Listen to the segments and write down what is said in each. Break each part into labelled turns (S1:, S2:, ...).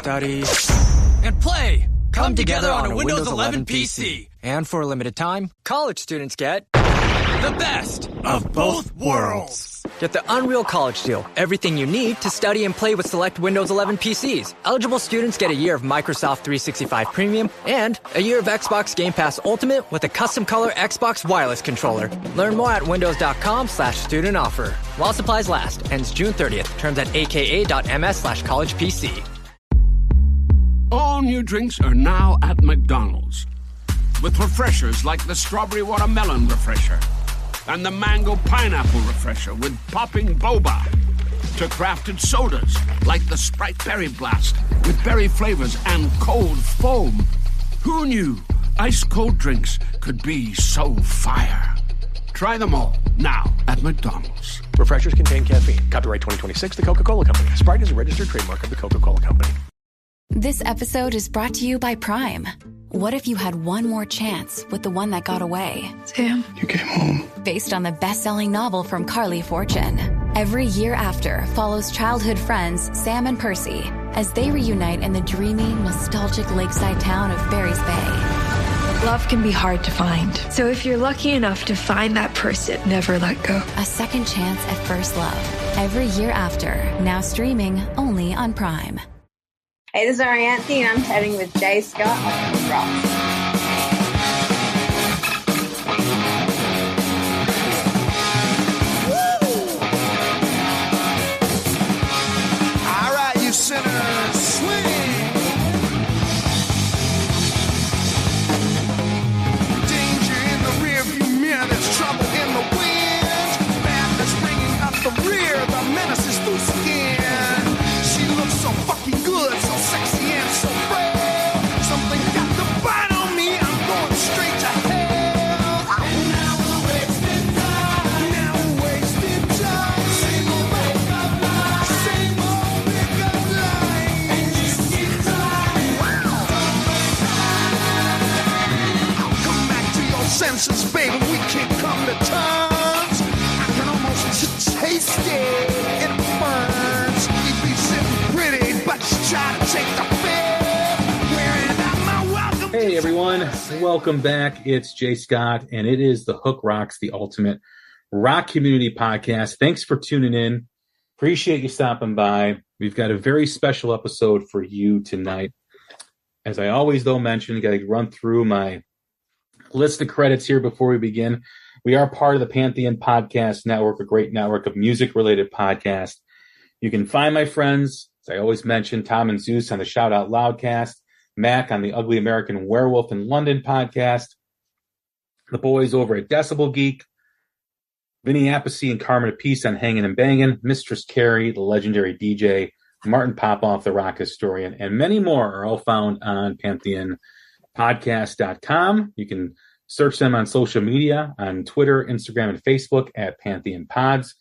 S1: study,
S2: and play come together on a Windows 11 PC.
S1: And for a limited time, college students get
S2: the best of both worlds.
S1: Get the Unreal College Deal. Everything you need to study and play with select Windows 11 PCs. Eligible students get a year of Microsoft 365 Premium and a year of Xbox Game Pass Ultimate with a custom color Xbox wireless controller. Learn more at windows.com/student offer. While supplies last. Ends June 30th. Terms at aka.ms/collegepc.
S3: All new drinks are now at McDonald's. With refreshers like the Strawberry Watermelon Refresher and the Mango Pineapple Refresher with popping boba, to crafted sodas like the Sprite Berry Blast with berry flavors and cold foam. Who knew ice cold drinks could be so fire? Try them all now at McDonald's.
S4: Refreshers contain caffeine. Copyright 2026, The Coca-Cola Company. Sprite is a registered trademark of The Coca-Cola Company.
S5: This episode is brought to you by Prime. What if you had one more chance with the one that got away?
S6: Sam,
S4: you came home.
S5: Based on the best-selling novel from Carly Fortune. Every year after follows childhood friends Sam and Percy as they reunite in the dreamy, nostalgic lakeside town of Barry's Bay.
S6: Love can be hard to find. So if you're lucky enough to find that person, never let go.
S5: A second chance at first love. Every year after, now streaming only on Prime.
S7: Hey, this is Arianthi, and I'm chatting with Jay Scott on the Rocks.
S8: All right, you sinners, swing. Danger in the rearview mirror, there's trouble in the wind. Madness ringing up the rear, the menace is through skin. She looks so fucking good, so sexy and so frail. Something got the bite on me, I'm going straight to hell. And now we're wasting time. Now we're wasting time. Same old makeup line. Same old makeup line. And just keep trying. Come back to your senses, baby. We can't come to terms. I can almost taste it. It burns. We be sitting pretty, but you try to take the bait. Wearing out my welcome.
S9: Hey everyone, welcome back. It's Jay Scott, and it is the Hook Rocks, the ultimate rock community podcast. Thanks for tuning in. Appreciate you stopping by. We've got a very special episode for you tonight. As I always, though, mention, got to run through my list of credits here before we begin. We are part of the Pantheon Podcast Network, a great network of music-related podcasts. You can find my friends, as I always mention, Tom and Zeus on the Shout Out Loudcast, Mac on the Ugly American Werewolf in London podcast, the boys over at Decibel Geek, Vinny Appice and Carmen Apice on Hangin' and Bangin', Mistress Carrie, the legendary DJ, Martin Popoff, the rock historian, and many more are all found on PantheonPodcast.com. You can search them on social media, on Twitter, Instagram, and Facebook at Pantheon Pods.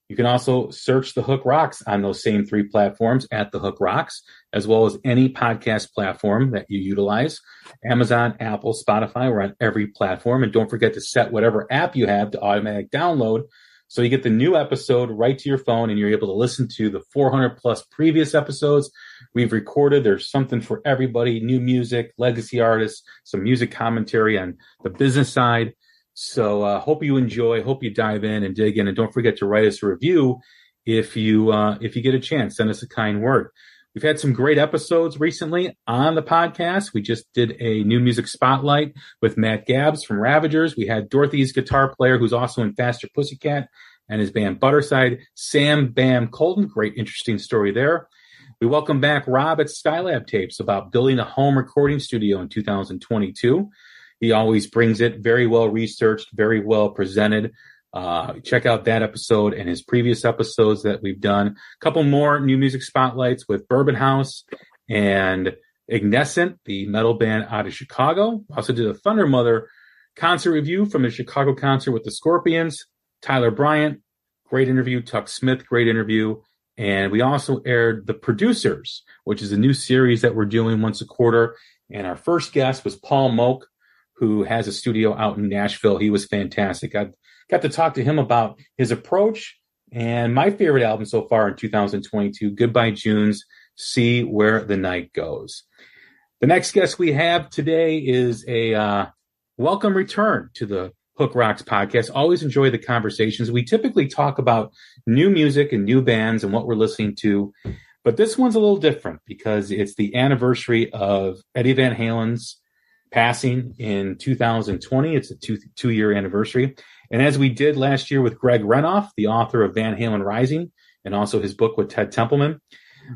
S9: You can also search The Hook Rocks on those same three platforms at The Hook Rocks, as well as any podcast platform that you utilize. Amazon, Apple, Spotify, we're on every platform. And don't forget to set whatever app you have to automatic download so you get the new episode right to your phone and you're able to listen to the 400 plus previous episodes we've recorded. There's something for everybody, new music, legacy artists, some music commentary on the business side. So hope you enjoy, hope you dive in and dig in. And don't forget to write us a review if you get a chance. Send us a kind word. We've had some great episodes recently on the podcast. We just did a new music spotlight with Matt Gabbs from Ravagers. We had Dorothy's guitar player, who's also in Faster Pussycat, and his band Butterside, Sam Bam Colton. Great, interesting story there. We welcome back Rob at Skylab Tapes about building a home recording studio in 2022. He always brings it very well researched, very well presented. Check out that episode and his previous episodes that we've done. A couple more new music spotlights with Bourbon House and Ignescent, the metal band out of Chicago. Also did a Thunder Mother concert review from the Chicago concert with the Scorpions. Tyler Bryant, great interview. Tuck Smith, great interview. And we also aired The Producers, which is a new series that we're doing once a quarter. And our first guest was Paul Moak, who has a studio out in Nashville. He was fantastic. I got to talk to him about his approach and my favorite album so far in 2022, Goodbye Junes. see where the night goes. The next guest we have today is a welcome return to the Hook Rocks podcast. Always enjoy the conversations. We typically talk about new music and new bands and what we're listening to, but this one's a little different because it's the anniversary of Eddie Van Halen's passing in 2020. It's a two-year anniversary. And as we did last year with Greg Renoff, the author of Van Halen Rising, and also his book with Ted Templeman,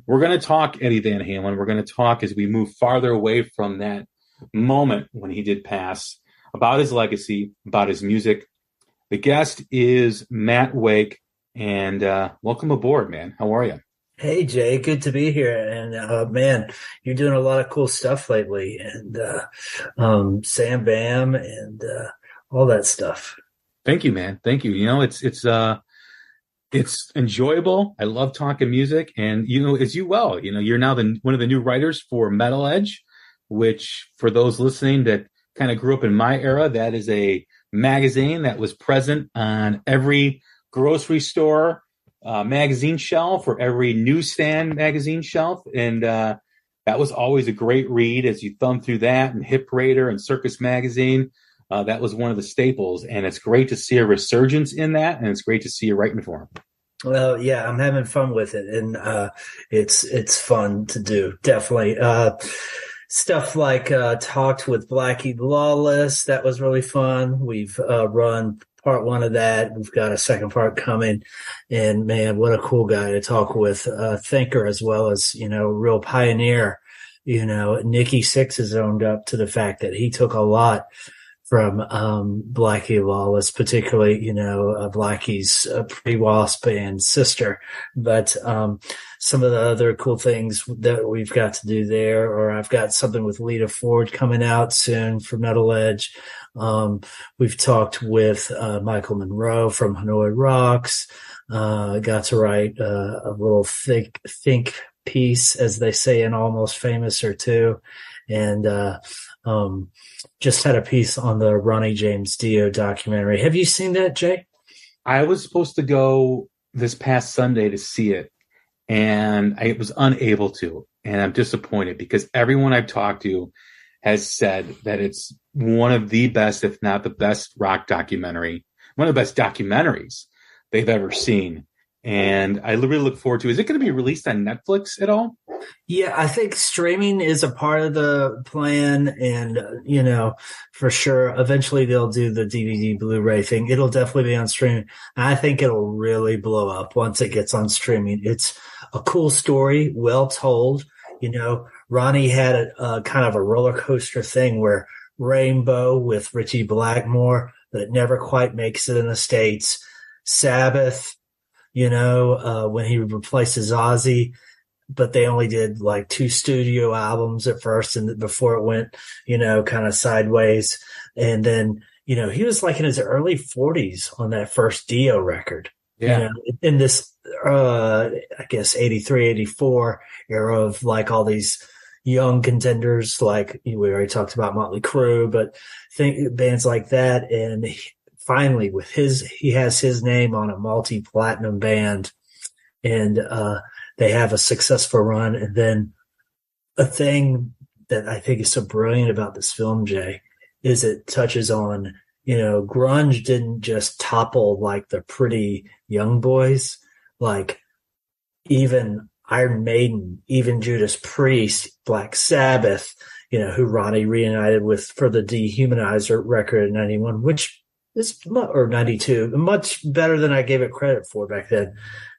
S9: we're going to talk Eddie Van Halen. We're going to talk as we move farther away from that moment when he did pass, about his legacy, about his music. The guest is Matt Wake, and welcome aboard, man. How are you?
S10: Hey, Jay. Good to be here. And, man, you're doing a lot of cool stuff lately. And Sam Bam and all that stuff.
S9: Thank you, man. Thank you. You know, it's enjoyable. I love talking music. And, you know, as you well, you know, you're now one of the new writers for Metal Edge, which for those listening that kind of grew up in my era, that is a magazine that was present on every grocery store magazine shelf or every newsstand magazine shelf. And that was always a great read as you thumb through that, and Hip Raider and Circus Magazine. That was one of the staples. And it's great to see a resurgence in that. And it's great to see you writing for him.
S10: Well, yeah, I'm having fun with it. And it's fun to do. Definitely. Stuff like talked with Blackie Lawless. That was really fun. We've run part one of that. We've got a second part coming. And, man, what a cool guy to talk with. Thinker as well as, you know, real pioneer. You know, Nikki Sixx has owned up to the fact that he took a lot from Blackie Lawless, particularly, you know, Blackie's pre-Wasp and sister. But some of the other cool things that we've got to do there, or I've got something with Lita Ford coming out soon for Metal Edge. We've talked with Michael Monroe from Hanoi Rocks. Got to write a little think piece, as they say in Almost Famous or two. And just had a piece on the Ronnie James Dio documentary. Have you seen that, Jay?
S9: I was supposed to go this past Sunday to see it, and I was unable to. And I'm disappointed because everyone I've talked to has said that it's one of the best, if not the best, rock documentary, one of the best documentaries they've ever seen. And I really look forward to it. Is it going to be released on Netflix at all?
S10: Yeah, I think streaming is a part of the plan. And, you know, for sure, eventually they'll do the DVD Blu-ray thing. It'll definitely be on streaming. I think it'll really blow up once it gets on streaming. It's a cool story, well told. You know, Ronnie had a kind of a roller coaster thing where Rainbow with Richie Blackmore, but it never quite makes it in the States. Sabbath, you know, when he replaces Ozzy, but they only did like 2 studio albums at first and before it went, you know, kind of sideways. And then, you know, he was like in his early 40s on that first Dio record.
S9: Yeah.
S10: You know, in this, I guess 83, 84 era of like all these young contenders, like we already talked about Motley Crue, but think bands like that. And finally with he has his name on a multi-platinum band, and they have a successful run. And then a thing that I think is so brilliant about this film, Jay, is it touches on, you know, grunge didn't just topple like the pretty young boys, like even Iron Maiden, even Judas Priest, Black Sabbath, you know, who Ronnie reunited with for the Dehumanizer record in 91, which is, or 92, much better than I gave it credit for back then.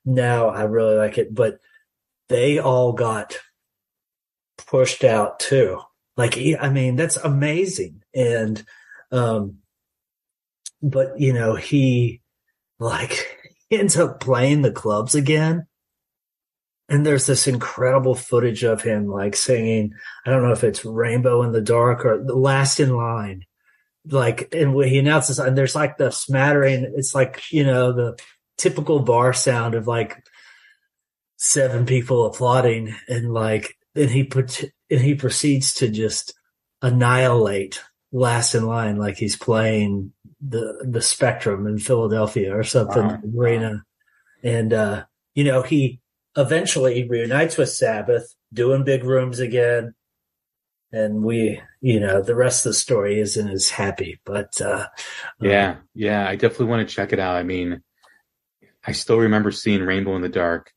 S10: Now I really like it, but they all got pushed out too. Like, I mean, that's amazing. And, but you know, he ends up playing the clubs again. And there's this incredible footage of him like singing, I don't know if it's Rainbow in the Dark or The Last in Line. Like, and when he announces, and there's like the smattering, it's like, you know, the typical bar sound of like 7 people applauding, and like, and he proceeds to just annihilate Last in Line, like he's playing the Spectrum in Philadelphia or something, arena. And, you know, he eventually reunites with Sabbath, doing big rooms again. And the rest of the story isn't as happy, but
S9: yeah, I definitely want to check it out. I mean, I still remember seeing Rainbow in the Dark,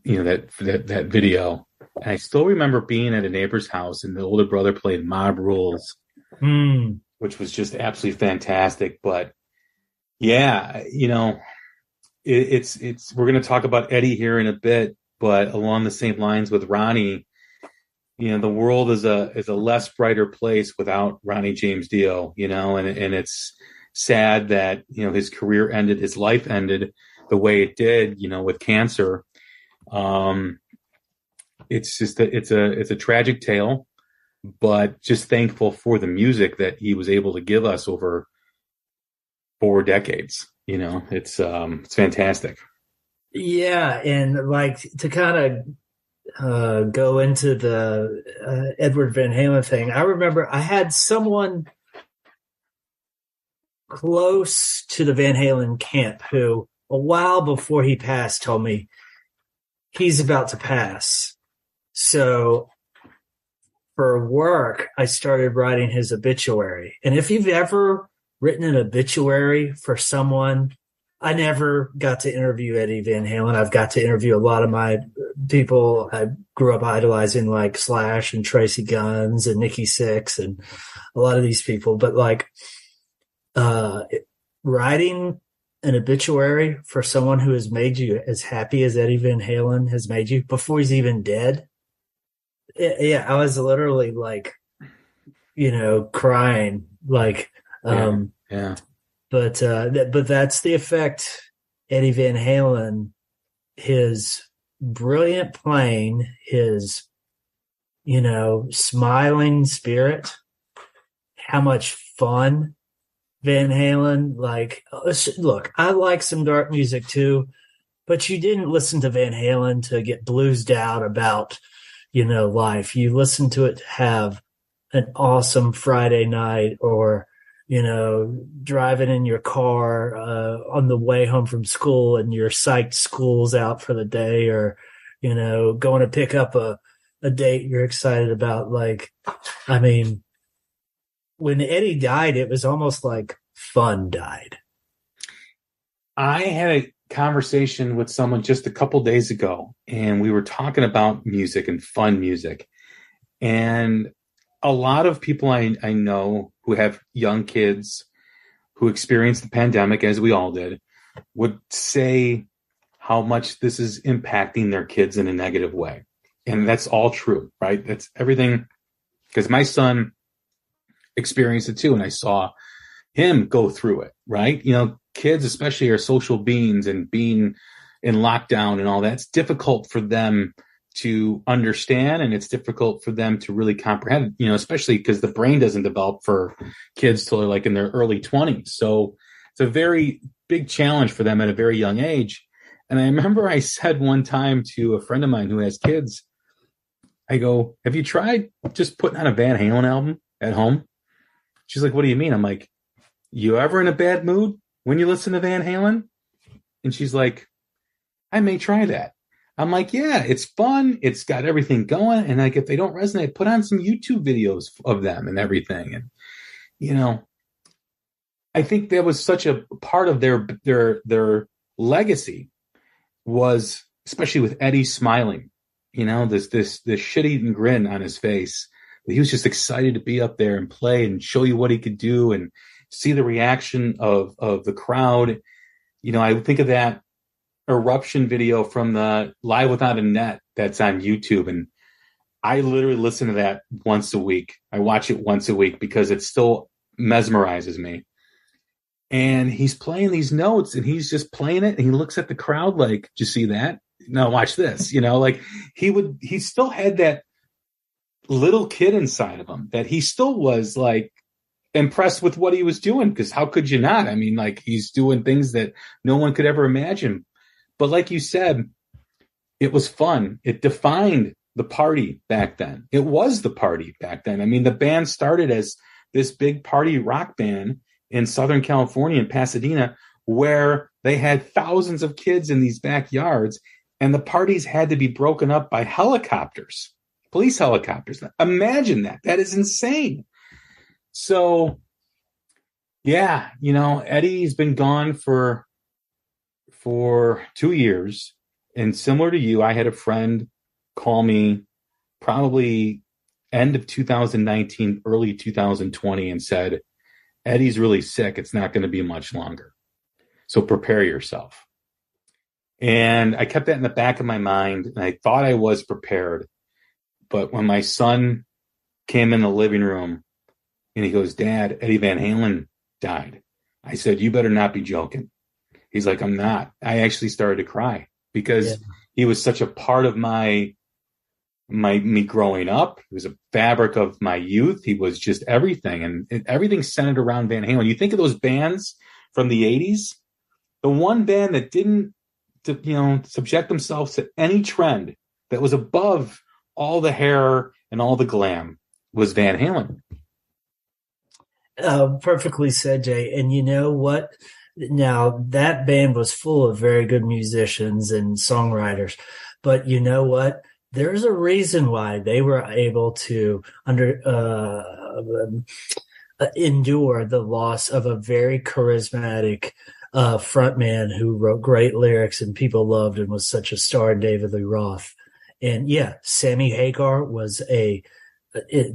S9: that video. And I still remember being at a neighbor's house and the older brother played Mob Rules, which was just absolutely fantastic. But yeah, it's we're going to talk about Eddie here in a bit, but along the same lines with Ronnie, the world is a less brighter place without Ronnie James Dio, and it's sad that, his career ended, his life ended the way it did, with cancer. It's just it's a tragic tale, but just thankful for the music that he was able to give us over 4 decades. It's fantastic.
S10: Yeah. And like to kind of go into the Edward Van Halen thing. I remember I had someone close to the Van Halen camp who a while before he passed told me he's about to pass. So for work, I started writing his obituary. And if you've ever written an obituary for someone, I never got to interview Eddie Van Halen. I've got to interview a lot of my people I grew up idolizing, like Slash and Tracy Guns and Nikki Sixx and a lot of these people. But like writing an obituary for someone who has made you as happy as Eddie Van Halen has made you before he's even dead. Yeah, I was literally like, crying, like,
S9: yeah.
S10: But that's the effect Eddie Van Halen, his brilliant playing, his, smiling spirit, how much fun Van Halen, like, look, I like some dark music too, but you didn't listen to Van Halen to get bluesed out about, life. You listened to it to have an awesome Friday night or, driving in your car on the way home from school and you're psyched school's out for the day or, going to pick up a date you're excited about. Like, I mean, when Eddie died, it was almost like fun died.
S9: I had a conversation with someone just a couple days ago, and we were talking about music and fun music. And a lot of people I know who have young kids who experienced the pandemic, as we all did, would say how much this is impacting their kids in a negative way. And that's all true, right? That's everything. Because my son experienced it too, and I saw him go through it, right? Kids especially are social beings, and being in lockdown and all that, it's difficult for them to understand, and it's difficult for them to really comprehend, especially because the brain doesn't develop for kids till they're like in their early 20s. So it's a very big challenge for them at a very young age. And I remember I said one time to a friend of mine who has kids, I go, have you tried just putting on a Van Halen album at home? She's like, what do you mean? I'm like, you ever in a bad mood when you listen to Van Halen? And she's like, I may try that. I'm like, yeah, it's fun. It's got everything going. And like, if they don't resonate, put on some YouTube videos of them and everything. And, I think that was such a part of their legacy was, especially with Eddie smiling, this shit-eating grin on his face. He was just excited to be up there and play and show you what he could do and see the reaction of the crowd. I think of that Eruption video from the Live Without a Net that's on YouTube, and I literally listen to that once a week. I watch it once a week because it still mesmerizes me. And he's playing these notes, and he's just playing it, and he looks at the crowd like, "Did you see that? No, watch this." Like he still had that little kid inside of him that he still was like impressed with what he was doing, because how could you not? I mean, like, he's doing things that no one could ever imagine. But like you said, it was fun. It defined the party back then. It was the party back then. I mean, the band started as this big party rock band in Southern California, in Pasadena, where they had thousands of kids in these backyards, and the parties had to be broken up by helicopters, police helicopters. Imagine that. That is insane. So, yeah, Eddie's been gone for 2 years. And similar to you, I had a friend call me probably end of 2019, early 2020, and said, Eddie's really sick. It's not going to be much longer. So prepare yourself. And I kept that in the back of my mind, and I thought I was prepared. But when my son came in the living room and he goes, Dad, Eddie Van Halen died. I said, you better not be joking. He's like, I'm not. I actually started to cry because he was such a part of me growing up. He was a fabric of my youth. He was just everything. And everything centered around Van Halen. You think of those bands from the 80s, the one band that didn't subject themselves to any trend, that was above all the hair and all the glam, was Van Halen.
S10: Perfectly said, Jay. And you know what? Now, that band was full of very good musicians and songwriters. But you know what? There's a reason why they were able to endure the loss of a very charismatic frontman who wrote great lyrics and people loved and was such a star, David Lee Roth. And yeah, Sammy Hagar was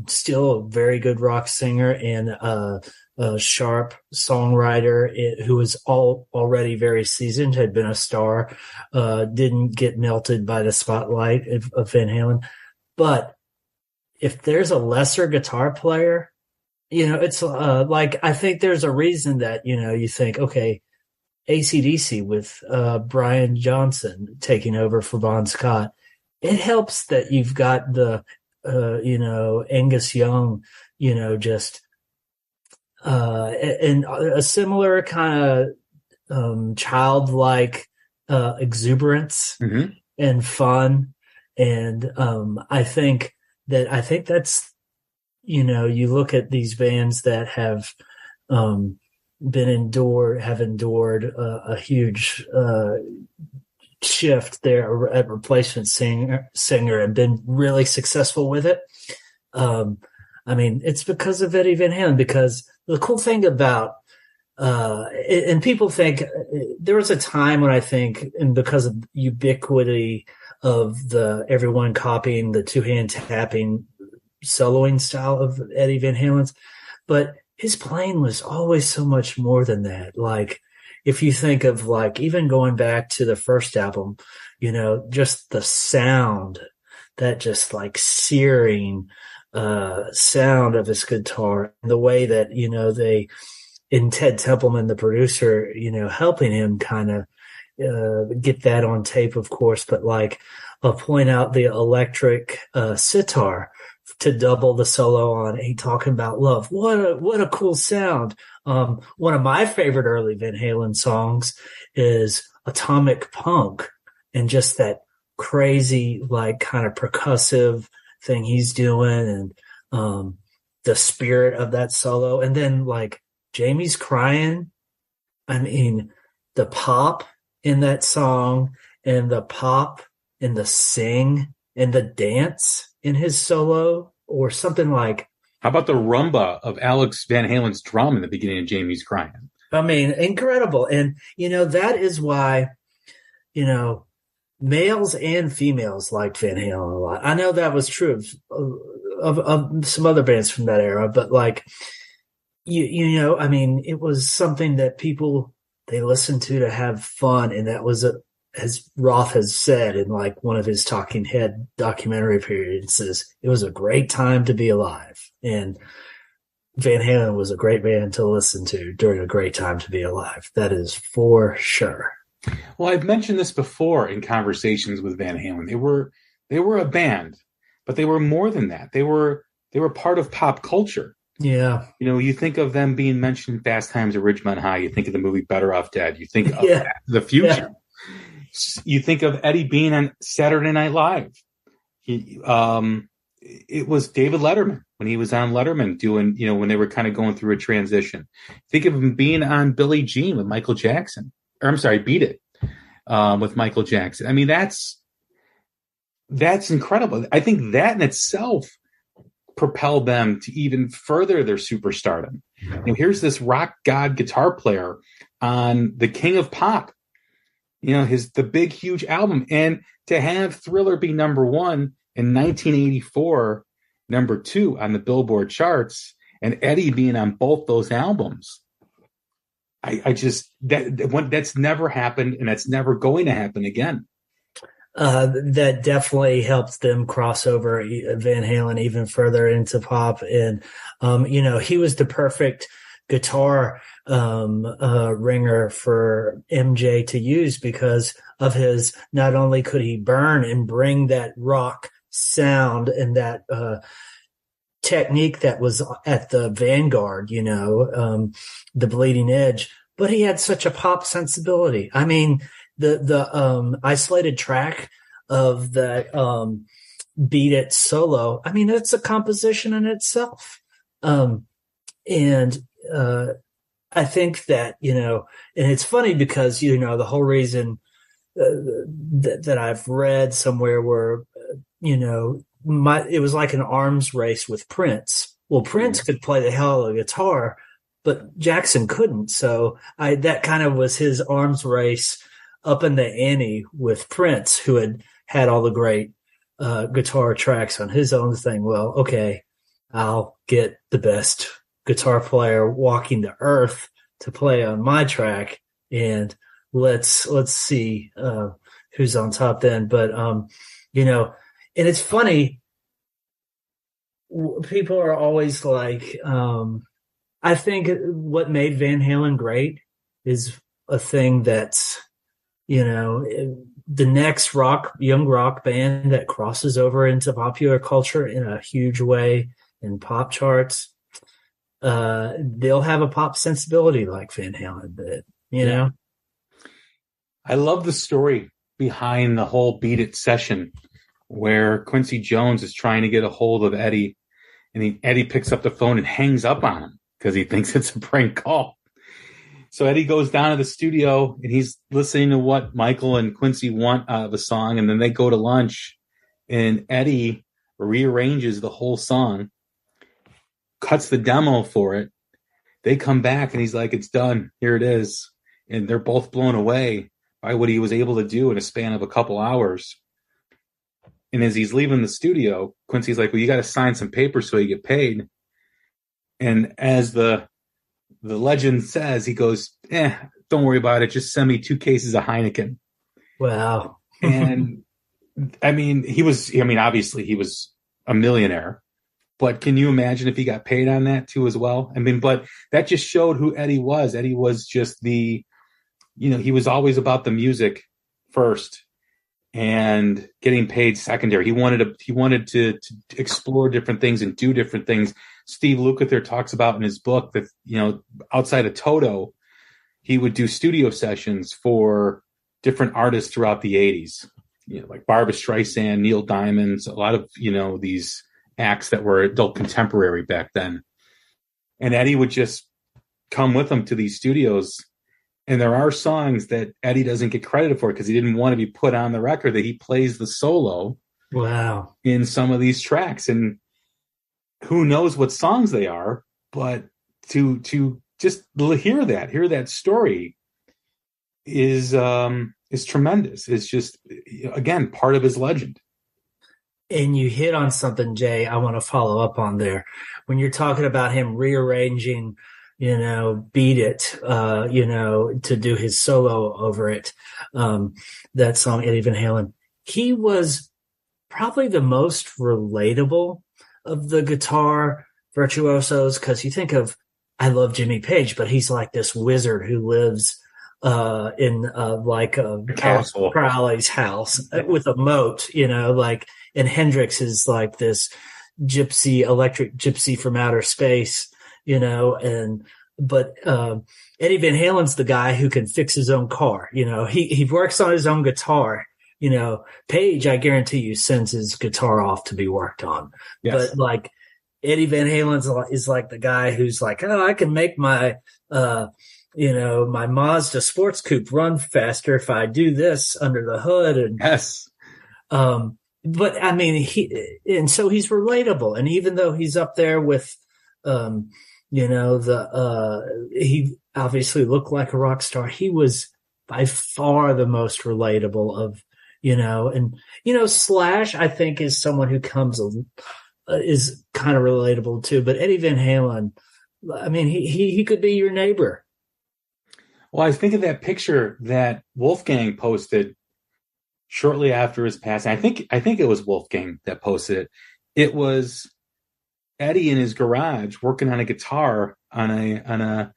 S10: still a very good rock singer and a sharp songwriter who was already very seasoned, had been a star, didn't get melted by the spotlight of Van Halen. But if there's a lesser guitar player, it's I think there's a reason that, you think, okay, AC/DC with Brian Johnson taking over for Bon Scott. It helps that you've got the, Angus Young, just and a similar kind of childlike exuberance and fun. And I think that's, you look at these bands that have endured a huge shift there at replacement singer and been really successful with it. It's because of Eddie Van Halen, because the cool thing about, and people think there was a time when I think, and because of ubiquity of everyone copying the two-hand tapping soloing style of Eddie Van Halen's, but his playing was always so much more than that. Like, if you think of even going back to the first album, just the sound, that just searing sound of his guitar, and the way that, they, in Ted Templeman, the producer, helping him kind of get that on tape, of course, but point out the electric sitar to double the solo on "Ain't Talking About Love." What a cool sound. One of my favorite early Van Halen songs is Atomic Punk, and just that crazy, kind of percussive thing he's doing, and the spirit of that solo. And then Jamie's Crying. The pop in that song, and the pop in the sing and the dance in his solo, or something like.
S9: How about the rumba of Alex Van Halen's drum in the beginning of Jamie's Crying?
S10: Incredible. And, that is why, males and females liked Van Halen a lot. I know that was true of some other bands from that era, but it was something that people, they listened to have fun. And that was as Roth has said in one of his Talking Head documentary appearances, it was a great time to be alive. And Van Halen was a great band to listen to during a great time to be alive. That is for sure.
S9: Well, I've mentioned this before in conversations with Van Halen. They were a band, but they were more than that. They were part of pop culture.
S10: Yeah.
S9: You think of them being mentioned in Fast Times at Ridgemont High. You think of the movie Better Off Dead. You think of the future. Yeah. You think of Eddie being on Saturday Night Live. It was David Letterman when he was on Letterman doing, when they were kind of going through a transition. Think of him being on Billie Jean with Michael Jackson. Or I'm sorry, Beat It. with Michael Jackson. I mean, that's incredible. I think that in itself propelled them to even further their superstardom. Here's this rock god guitar player on the King of Pop, the big, huge album. And to have Thriller be number one in 1984, number two on the Billboard charts, and Eddie being on both those albums, that's never happened, and that's never going to happen again.
S10: That definitely helped them cross over Van Halen even further into pop. And, he was the perfect guitar ringer for MJ to use because of his, not only could he burn and bring that rock sound and that technique that was at the vanguard, the bleeding edge, but he had such a pop sensibility. I mean, the isolated track of that Beat It solo, I mean, it's a composition in itself. And I think that, and it's funny because, the whole reason that I've read somewhere where, it was like an arms race with Prince. Well, Prince could play the hell of a guitar, but Jackson couldn't. So that kind of was his arms race up in the ante with Prince, who had all the great guitar tracks on his own thing. Well, okay, I'll get the best guitar player walking the earth to play on my track, and let's see who's on top then. But and it's funny. People are always like, I think what made Van Halen great is a thing that's, the next young rock band that crosses over into popular culture in a huge way in pop charts, they'll have a pop sensibility like Van Halen did, know?
S9: I love the story behind the whole Beat It session where Quincy Jones is trying to get a hold of Eddie, and Eddie picks up the phone and hangs up on him because he thinks it's a prank call. So Eddie goes down to the studio and he's listening to what Michael and Quincy want out of a song. And then they go to lunch and Eddie rearranges the whole song, cuts the demo for it. They come back and he's like, it's done. Here it is. And they're both blown away by what he was able to do in a span of a couple hours. And as he's leaving the studio, Quincy's like, well, you got to sign some papers so you get paid. And as the legend says, he goes, don't worry about it. Just send me 2 cases of Heineken.
S10: Wow.
S9: And obviously he was a millionaire, but can you imagine if he got paid on that too as well? But that just showed who Eddie was. Eddie was just he was always about the music first and getting paid secondary. He wanted to explore different things and do different things. Steve Lukather talks about in his book that, outside of Toto, he would do studio sessions for different artists throughout the 80s, like Barbra Streisand, Neil Diamond, a lot of, these acts that were adult contemporary back then. And Eddie would just come with them to these studios. And there are songs that Eddie doesn't get credited for because he didn't want to be put on the record, that he plays the solo.
S10: Wow.
S9: In some of these tracks. And who knows what songs they are, but to just hear that story is tremendous. It's just, again, part of his legend.
S10: And you hit on something, Jay, I want to follow up on there. When you're talking about him rearranging, Beat It, to do his solo over it, that song, Eddie Van Halen, he was probably the most relatable of the guitar virtuosos, because you think of, I love Jimmy Page, but he's like this wizard who lives in like a
S9: castle,
S10: Crowley's house with a moat, and Hendrix is like this electric gypsy from outer space, but Eddie Van Halen's the guy who can fix his own car. He works on his own guitar. Page, I guarantee you, sends his guitar off to be worked on. Yes. But like Eddie Van Halen is like the guy who's like, oh, I can make my my Mazda sports coupe run faster if I do this under the hood. And
S9: yes.
S10: But I mean, so he's relatable. And even though he's up there with, he obviously looked like a rock star. He was by far the most relatable of, Slash, I think, is someone who is kind of relatable too. But Eddie Van Halen, I mean, he could be your neighbor.
S9: Well, I think of that picture that Wolfgang posted shortly after his passing. I think it was Wolfgang that posted it. It was Eddie in his garage working on a guitar on a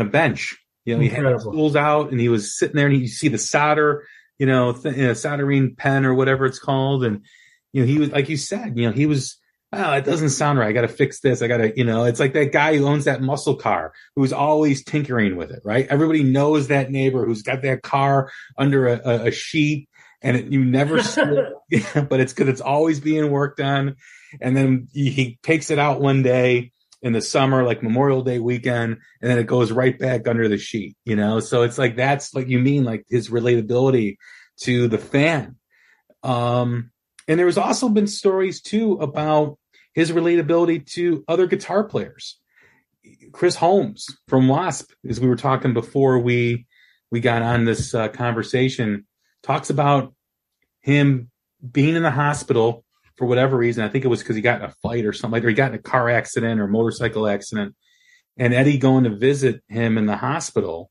S9: bench. He had his tools out and he was sitting there, and you see the solder, soldering pen or whatever it's called. And, he was, like you said, he was, oh, it doesn't sound right. I got to fix this. I got to, it's like that guy who owns that muscle car who's always tinkering with it, right? Everybody knows that neighbor who's got that car under a sheet, and you never see it, but it's because it's always being worked on. And then he takes it out one day in the summer, like Memorial Day weekend, and then it goes right back under the sheet, So it's like, that's like, you mean like his relatability to the fan. And there was also been stories too about his relatability to other guitar players. Chris Holmes from Wasp, as we were talking before we got on this conversation, talks about him being in the hospital for whatever reason. I think it was because he got in a fight or something, or he got in a car accident or motorcycle accident, and Eddie going to visit him in the hospital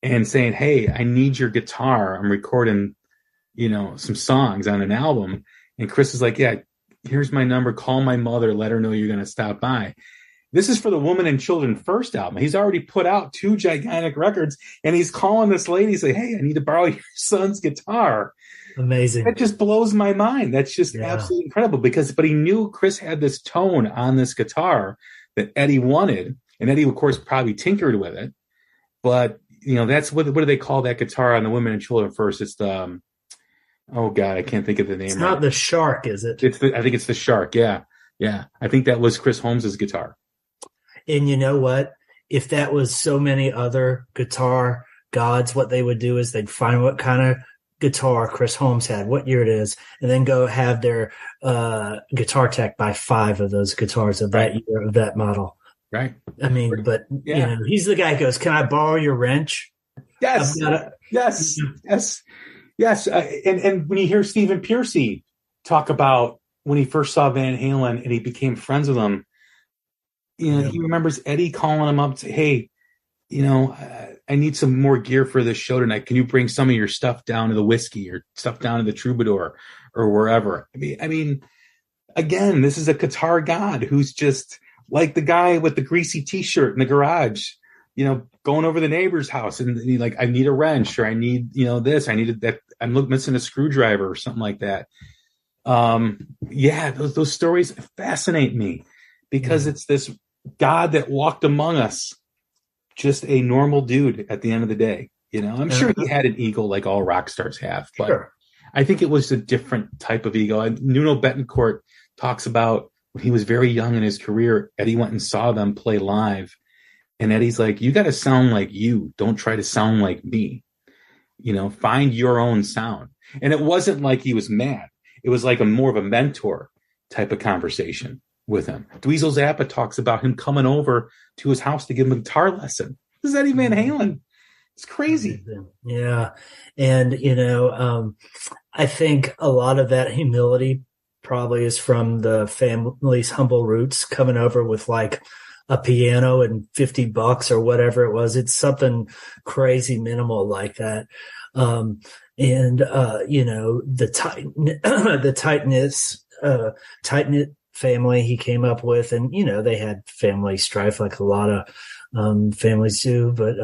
S9: and saying, "Hey, I need your guitar. I'm recording, some songs on an album." And Chris is like, "Yeah, here's my number. Call my mother. Let her know you're going to stop by." This is for the Woman and Children first album. He's already put out 2 gigantic records, and he's calling this lady, say, "Hey, I need to borrow your son's guitar."
S10: Amazing.
S9: That just blows my mind. That's just absolutely incredible but he knew Chris had this tone on this guitar that Eddie wanted. And Eddie, of course, probably tinkered with it. But, that's what do they call that guitar on the Women and Children first? It's the, oh God, I can't think of the name.
S10: It's not the Shark, is it?
S9: I think it's the Shark. Yeah. Yeah. I think that was Chris Holmes's guitar.
S10: And you know what? If that was so many other guitar gods, what they would do is they'd find what kind of guitar Chris Holmes had, what year it is, and then go have their guitar tech buy 5 of those guitars of that year, of that model.
S9: Right.
S10: I mean, but he's the guy who goes, "Can I borrow your wrench?"
S9: Yes. Yes. And when you hear Stephen Pearcy talk about when he first saw Van Halen and he became friends with him, he remembers Eddie calling him up to say, "Hey, I need some more gear for this show tonight. Can you bring some of your stuff down to the Whiskey or stuff down to the Troubadour or wherever?" I mean, again, this is a guitar god who's just like the guy with the greasy T-shirt in the garage, going over the neighbor's house and like, "I need a wrench," or "I need, this, I needed that. I'm missing a screwdriver," or something like that. Those stories fascinate me because it's this God that walked among us, just a normal dude at the end of the day. I'm sure he had an ego like all rock stars have, but I think it was a different type of ego. And Nuno Betancourt talks about when he was very young in his career, Eddie went and saw them play live. And Eddie's like, "You got to sound like you. Don't try to sound like me. Find your own sound." And it wasn't like he was mad. It was like more of a mentor type of conversation with him. Dweezil Zappa talks about him coming over to his house to give him a guitar lesson. This is Eddie Van Halen. It's crazy.
S10: Yeah. And, I think a lot of that humility probably is from the family's humble roots, coming over with like a piano and $50 or whatever it was. It's something crazy minimal like that. The tight-knit family he came up with, and they had family strife like a lot of families do, but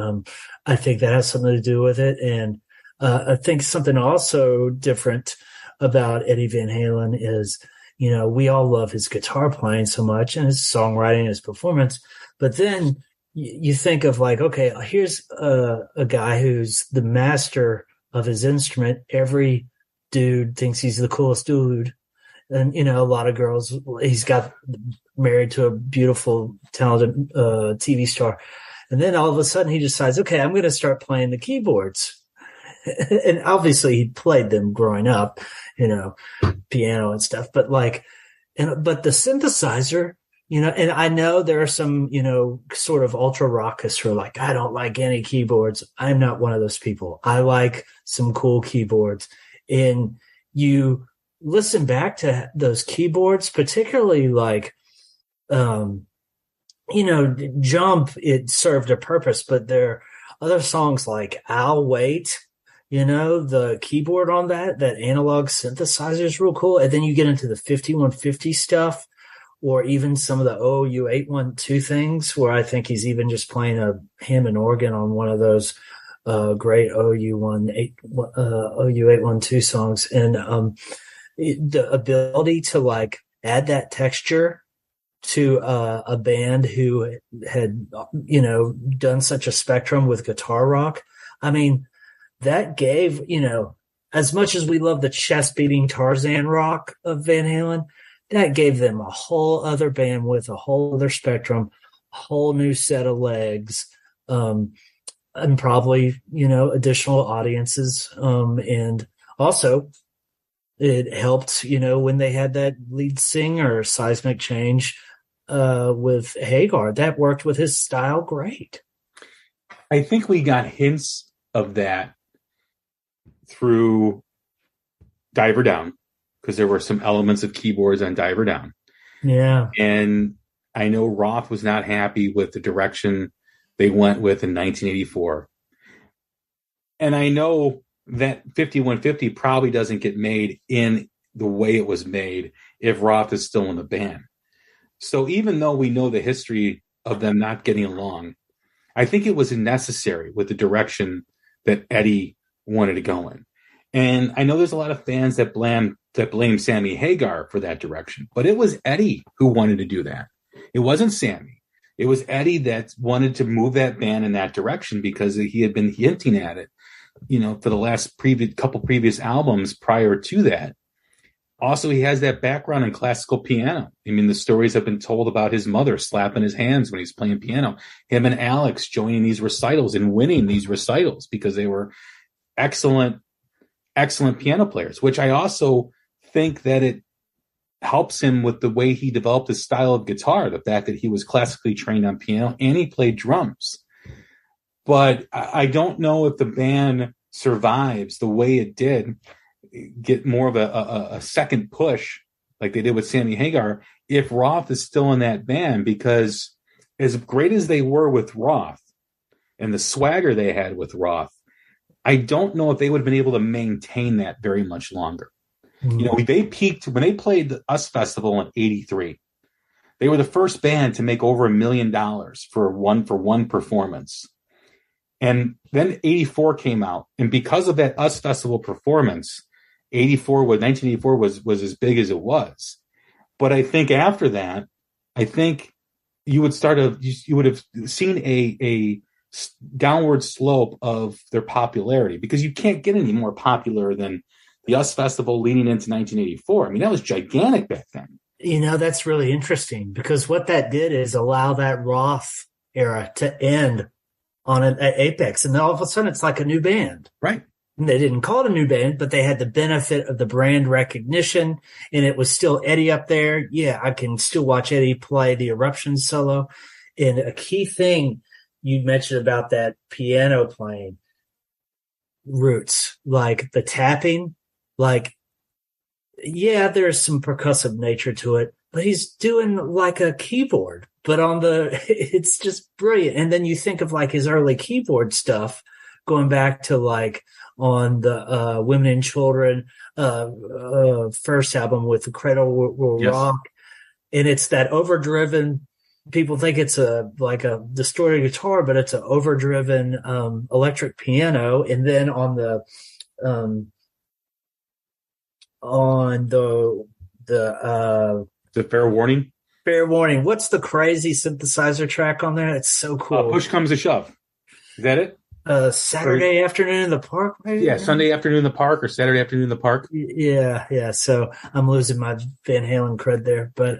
S10: I think that has something to do with it. And I think something also different about Eddie Van Halen is, we all love his guitar playing so much and his songwriting and his performance, but then you think of like, okay, here's a guy who's the master of his instrument. Every dude thinks he's the coolest dude. And, a lot of girls, he's got married to a beautiful, talented TV star. And then all of a sudden he decides, okay, I'm going to start playing the keyboards. And obviously he played them growing up, piano and stuff, but but the synthesizer, and I know there are some, sort of ultra rockists who are like, I don't like any keyboards. I'm not one of those people. I like some cool keyboards. And you listen back to those keyboards, particularly Jump, it served a purpose, but there are other songs like I'll Wait, the keyboard on that analog synthesizer is real cool. And then you get into the 5150 stuff, or even some of the OU 812 things where I think he's even just playing a Hammond organ on one of those great OU 812 songs. And the ability to add that texture to a band who had, done such a spectrum with guitar rock. I mean, that gave, as much as we love the chest beating Tarzan rock of Van Halen, that gave them a whole other bandwidth, a whole other spectrum, a whole new set of legs, and probably, additional audiences. And also it helped, when they had that lead singer seismic change with Hagar, that worked with his style great.
S9: I think we got hints of that through Diver Down, because there were some elements of keyboards on Diver Down.
S10: Yeah.
S9: And I know Roth was not happy with the direction they went with in 1984. And I know that 5150 probably doesn't get made in the way it was made if Roth is still in the band. So even though we know the history of them not getting along, I think it was necessary with the direction that Eddie wanted to go in. And I know there's a lot of fans that blame Sammy Hagar for that direction, but it was Eddie who wanted to do that. It wasn't Sammy. It was Eddie that wanted to move that band in that direction because he had been hinting at it, for the last couple previous albums prior to that. Also, he has that background in classical piano. I mean, the stories have been told about his mother slapping his hands when he's playing piano, him and Alex joining these recitals and winning these recitals because they were excellent piano players, which I also think that it helps him with the way he developed his style of guitar, the fact that he was classically trained on piano and he played drums. But I don't know if the band survives the way it did, get more of a second push like they did with Sammy Hagar, if Roth is still in that band, because as great as they were with Roth and the swagger they had with Roth, I don't know if they would have been able to maintain that very much longer. Mm-hmm. They peaked when they played the US Festival in '83. They were the first band to make over $1 million for one performance. And then '84 came out. And because of that US Festival performance, 1984 was as big as it was. But I think after that, you would have seen a downward slope of their popularity, because you can't get any more popular than the US Festival leading into 1984. I mean, that was gigantic back then.
S10: That's really interesting, because what that did is allow that Roth era to end on an apex. And then all of a sudden it's like a new band.
S9: Right.
S10: And they didn't call it a new band, but they had the benefit of the brand recognition, and it was still Eddie up there. Yeah, I can still watch Eddie play the Eruption solo. And a key thing you mentioned about that piano playing, roots, like the tapping, there's some percussive nature to it, but he's doing like a keyboard, but it's just brilliant. And then you think of his early keyboard stuff, going back to on the Women and Children first album with the Cradle Will Rock, and it's that overdriven. People think it's a distorted guitar, but it's an overdriven electric piano. And then on the
S9: Fair Warning.
S10: Fair Warning. What's the crazy synthesizer track on there? It's so cool.
S9: Push Comes to Shove. Is that it?
S10: Saturday Afternoon in the Park, maybe?
S9: Yeah, Sunday Afternoon in the Park or Saturday Afternoon in the Park.
S10: Yeah. So I'm losing my Van Halen cred there, but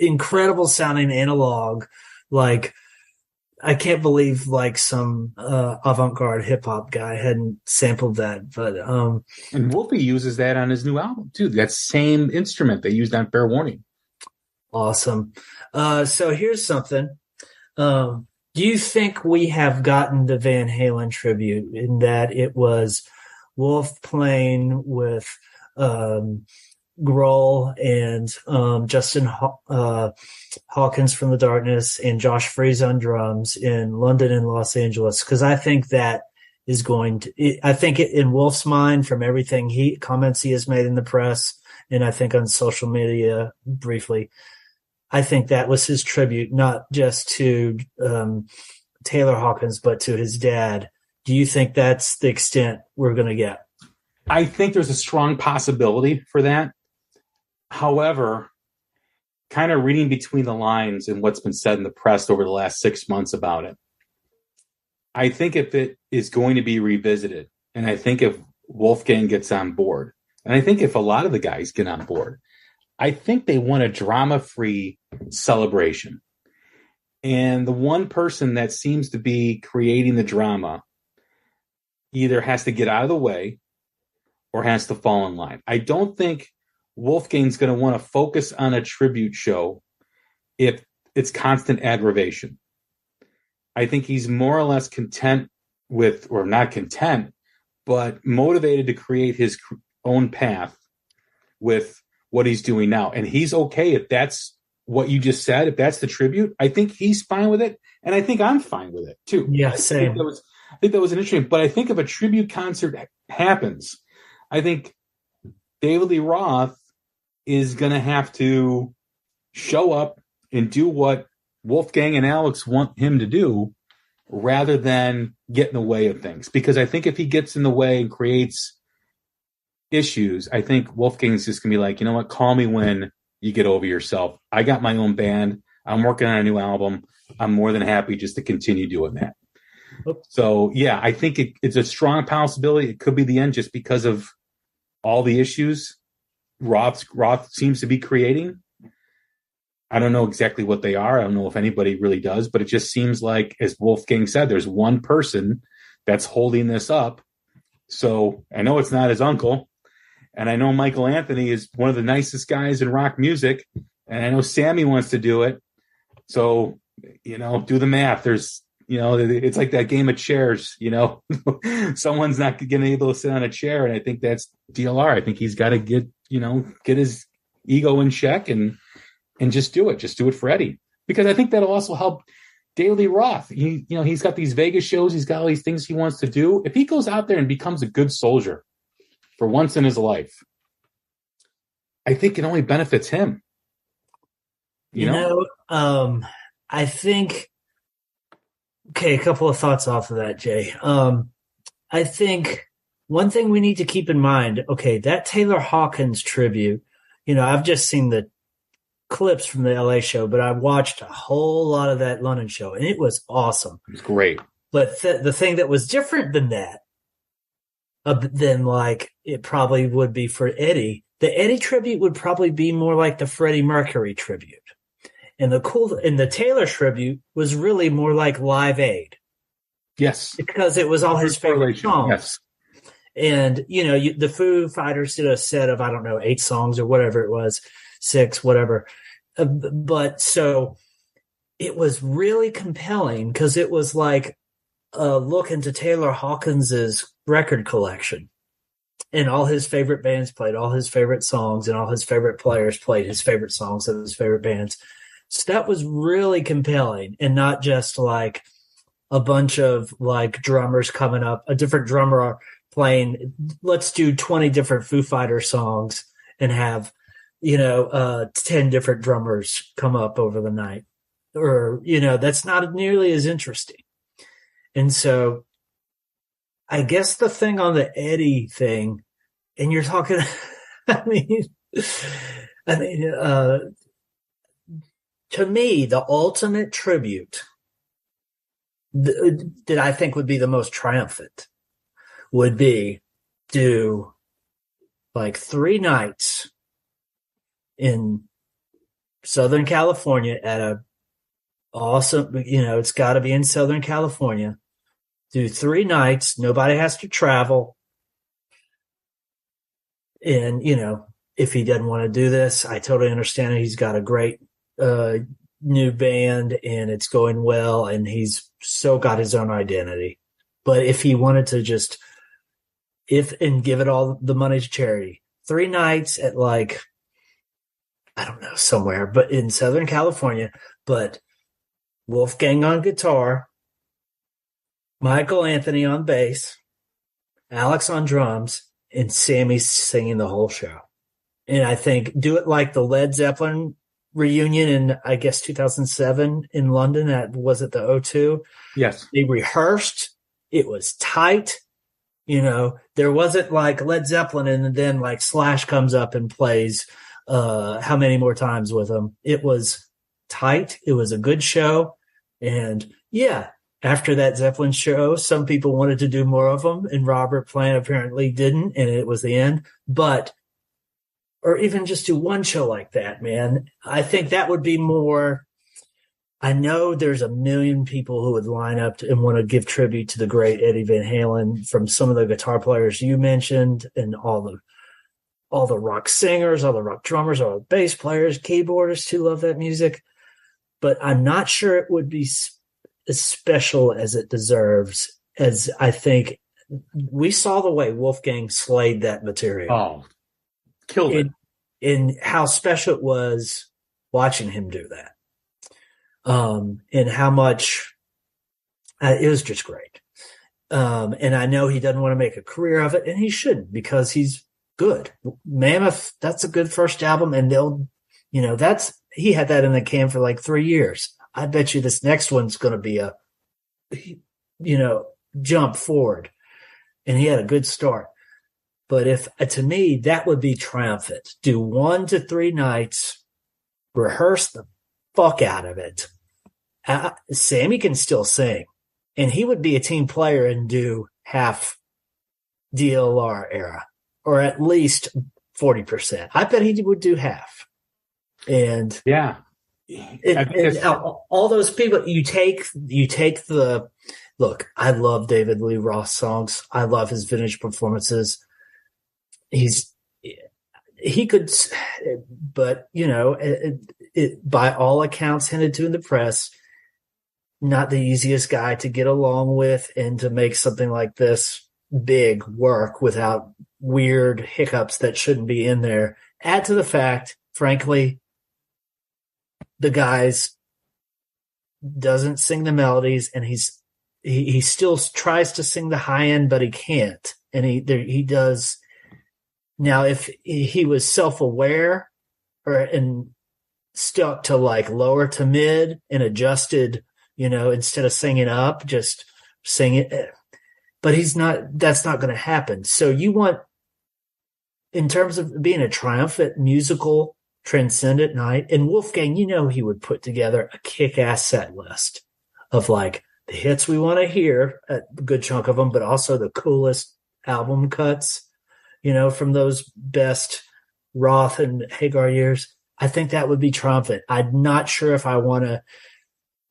S10: incredible sounding analog, I can't believe like some avant-garde hip hop guy hadn't sampled that. But
S9: and Wolfie uses that on his new album too. That same instrument they used on Fair Warning.
S10: Awesome. So here's something. Do you think we have gotten the Van Halen tribute in that it was Wolf playing with Grohl and Justin Hawkins from the Darkness and Josh Freese on drums in London and Los Angeles? Because I think that is going to. I think in Wolf's mind, from everything comments he has made in the press, and I think on social media briefly, I think that was his tribute, not just to Taylor Hawkins, but to his dad. Do you think that's the extent we're going to get?
S9: I think there's a strong possibility for that. However, kind of reading between the lines and what's been said in the press over the last 6 months about it, I think if it is going to be revisited, and I think if Wolfgang gets on board, and I think if a lot of the guys get on board, I think they want a drama-free celebration. And the one person that seems to be creating the drama either has to get out of the way or has to fall in line. I don't think Wolfgang's going to want to focus on a tribute show if it's constant aggravation. I think he's more or less content with, or not content, but motivated to create his own path with what he's doing now. And he's okay if that's what you just said, if that's the tribute. I think he's fine with it, and I think I'm fine with it too.
S10: Yeah, same.
S9: I think that was an interesting, but I think if a tribute concert happens, I think David Lee Roth is going to have to show up and do what Wolfgang and Alex want him to do rather than get in the way of things. Because I think if he gets in the way and creates issues, I think Wolfgang's just going to be like, you know what, call me when you get over yourself. I got my own band. I'm working on a new album. I'm more than happy just to continue doing that. So, yeah, I think it's a strong possibility. It could be the end just because of all the issues Roth seems to be creating. I don't know exactly what they are. I don't know if anybody really does, but it just seems like, as Wolfgang said, there's one person that's holding this up. So I know it's not his uncle, and I know Michael Anthony is one of the nicest guys in rock music, and I know Sammy wants to do it. So, do the math. There's, it's like that game of chairs, someone's not going to be able to sit on a chair. And I think that's DLR. I think he's got to get his ego in check and just do it. Just do it for Eddie, because I think that'll also help David Lee Roth. He's got these Vegas shows. He's got all these things he wants to do. If he goes out there and becomes a good soldier for once in his life, I think it only benefits him.
S10: I think, okay, a couple of thoughts off of that, Jay. I think one thing we need to keep in mind, okay, that Taylor Hawkins tribute, I've just seen the clips from the LA show, but I watched a whole lot of that London show, and it was awesome.
S9: It was great.
S10: But the thing that was different than that, than like it probably would be for Eddie, the Eddie tribute would probably be more like the Freddie Mercury tribute. And the Taylor tribute was really more like Live Aid.
S9: Yes.
S10: Because it was all his favorite songs.
S9: Yes.
S10: And, the Foo Fighters did a set of, 8 songs or whatever it was, 6, whatever. But so it was really compelling because it was like a look into Taylor Hawkins's record collection. And all his favorite bands played all his favorite songs, and all his favorite players played his favorite songs of his favorite bands. So that was really compelling, and not just like a bunch of like drummers coming up, a different drummer playing, let's do 20 different Foo Fighter songs and have, 10 different drummers come up over the night. Or, that's not nearly as interesting. And so I guess the thing on the Eddie thing, and you're talking, to me, the ultimate tribute that I think would be the most triumphant would be do like 3 nights in Southern California at a Awesome. It's got to be in Southern California. Do 3 nights. Nobody has to travel. And, if he doesn't want to do this, I totally understand it. He's got a great new band and it's going well, and he's so got his own identity. But if he wanted to just and give it all the money to charity, 3 nights at I don't know, somewhere, but in Southern California, but Wolfgang on guitar, Michael Anthony on bass, Alex on drums, and Sammy singing the whole show. And I think do it like the Led Zeppelin reunion in, I guess, 2007 in London. Was it the O2?
S9: Yes.
S10: They rehearsed. It was tight. There wasn't like Led Zeppelin and then like Slash comes up and plays how many more times with them. It was tight. It was a good show. And yeah, after that Zeppelin show, some people wanted to do more of them, and Robert Plant apparently didn't, and it was the end. Or even just do one show like that, man. I think that would be more. I know there's a million people who would line up and want to give tribute to the great Eddie Van Halen, from some of the guitar players you mentioned, and all the rock singers, all the rock drummers, all the bass players, keyboardists who love that music. But I'm not sure it would be as special as it deserves, as I think we saw the way Wolfgang slayed that material.
S9: Oh, killed it.
S10: And how special it was watching him do that. And how much it was just great. And I know he doesn't want to make a career of it, and he shouldn't, because he's good. Mammoth, that's a good first album, and he had that in the can for like 3 years. I bet you this next one's going to be a, jump forward. And he had a good start. But to me, that would be triumphant. Do 1 to 3 nights, rehearse the fuck out of it. Sammy can still sing, and he would be a team player and do half DLR era, or at least 40%. I bet he would do half. And
S9: yeah,
S10: all those people, you take the look. I love David Lee Roth songs. I love his vintage performances. He could, but it by all accounts hinted to in the press, not the easiest guy to get along with and to make something like this big work without weird hiccups that shouldn't be in there. Add to the fact, frankly, the guy's doesn't sing the melodies, and he still tries to sing the high end, but he can't. And he does. Now, if he was self-aware and stuck to like lower to mid and adjusted, instead of singing up, just sing it. But he's not. That's not going to happen. So you want, in terms of being a triumphant musical transcendent night, and Wolfgang, he would put together a kick-ass set list of like the hits we want to hear, a good chunk of them, but also the coolest album cuts, from those best Roth and Hagar years. I think that would be triumphant. I'm not sure if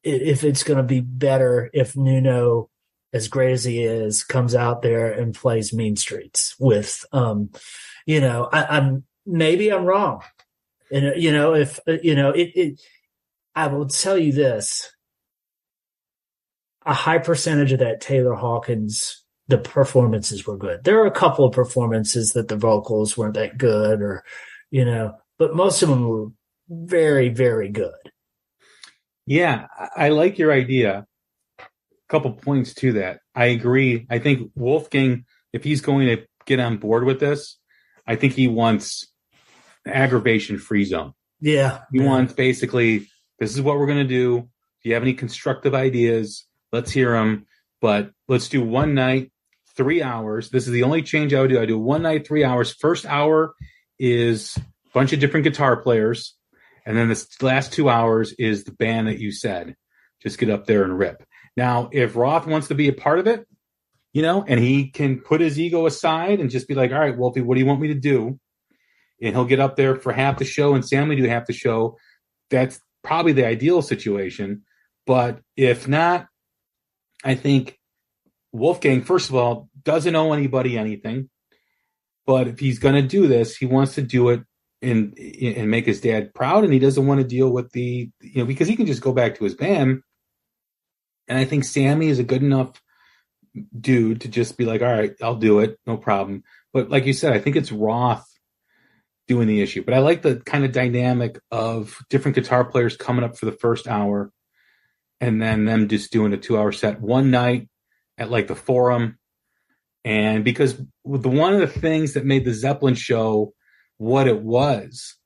S10: if it's going to be better if Nuno, as great as he is, comes out there and plays Mean Streets with, maybe I'm wrong. And, I will tell you this, a high percentage of that Taylor Hawkins, the performances were good. There are a couple of performances that the vocals weren't that good, or, but most of them were very, very good.
S9: Yeah, I like your idea. A couple points to that. I agree. I think Wolfgang, if he's going to get on board with this, I think he wants aggravation-free zone.
S10: Yeah.
S9: He wants basically, this is what we're going to do. If you have any constructive ideas, let's hear them. But let's do 1 night, 3 hours. This is the only change I would do. I do 1 night, 3 hours. First hour is a bunch of different guitar players. And then the last 2 hours is the band that you said. Just get up there and rip. Now, if Roth wants to be a part of it, and he can put his ego aside and just be like, all right, Wolfie, what do you want me to do? And he'll get up there for half the show and Sammy do half the show. That's probably the ideal situation. But if not, I think Wolfgang, first of all, doesn't owe anybody anything. But if he's going to do this, he wants to do it and make his dad proud, and he doesn't want to deal with because he can just go back to his band. And I think Sammy is a good enough dude to just be like, all right, I'll do it, no problem. But like you said, I think it's Roth doing the issue. But I like the kind of dynamic of different guitar players coming up for the first hour and then them just doing a 2-hour set one night at like the Forum. And because one of the things that made the Zeppelin show what it was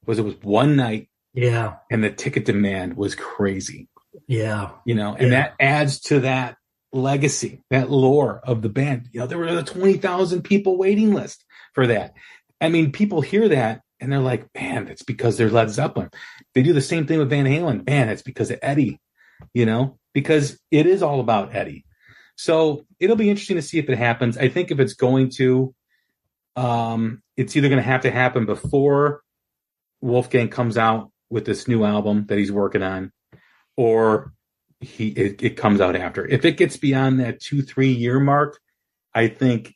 S9: it was one night.
S10: Yeah.
S9: And the ticket demand was crazy.
S10: Yeah.
S9: And that adds to that legacy, that lore of the band. There were a 20,000 people waiting list for that. I mean, people hear that and they're like, man, that's because they're Led Zeppelin. They do the same thing with Van Halen. Man, it's because of Eddie, because it is all about Eddie. So it'll be interesting to see if it happens. I think if it's going to, it's either going to have to happen before Wolfgang comes out with this new album that he's working on, or it comes out after. If it gets beyond that 2-3 year mark, I think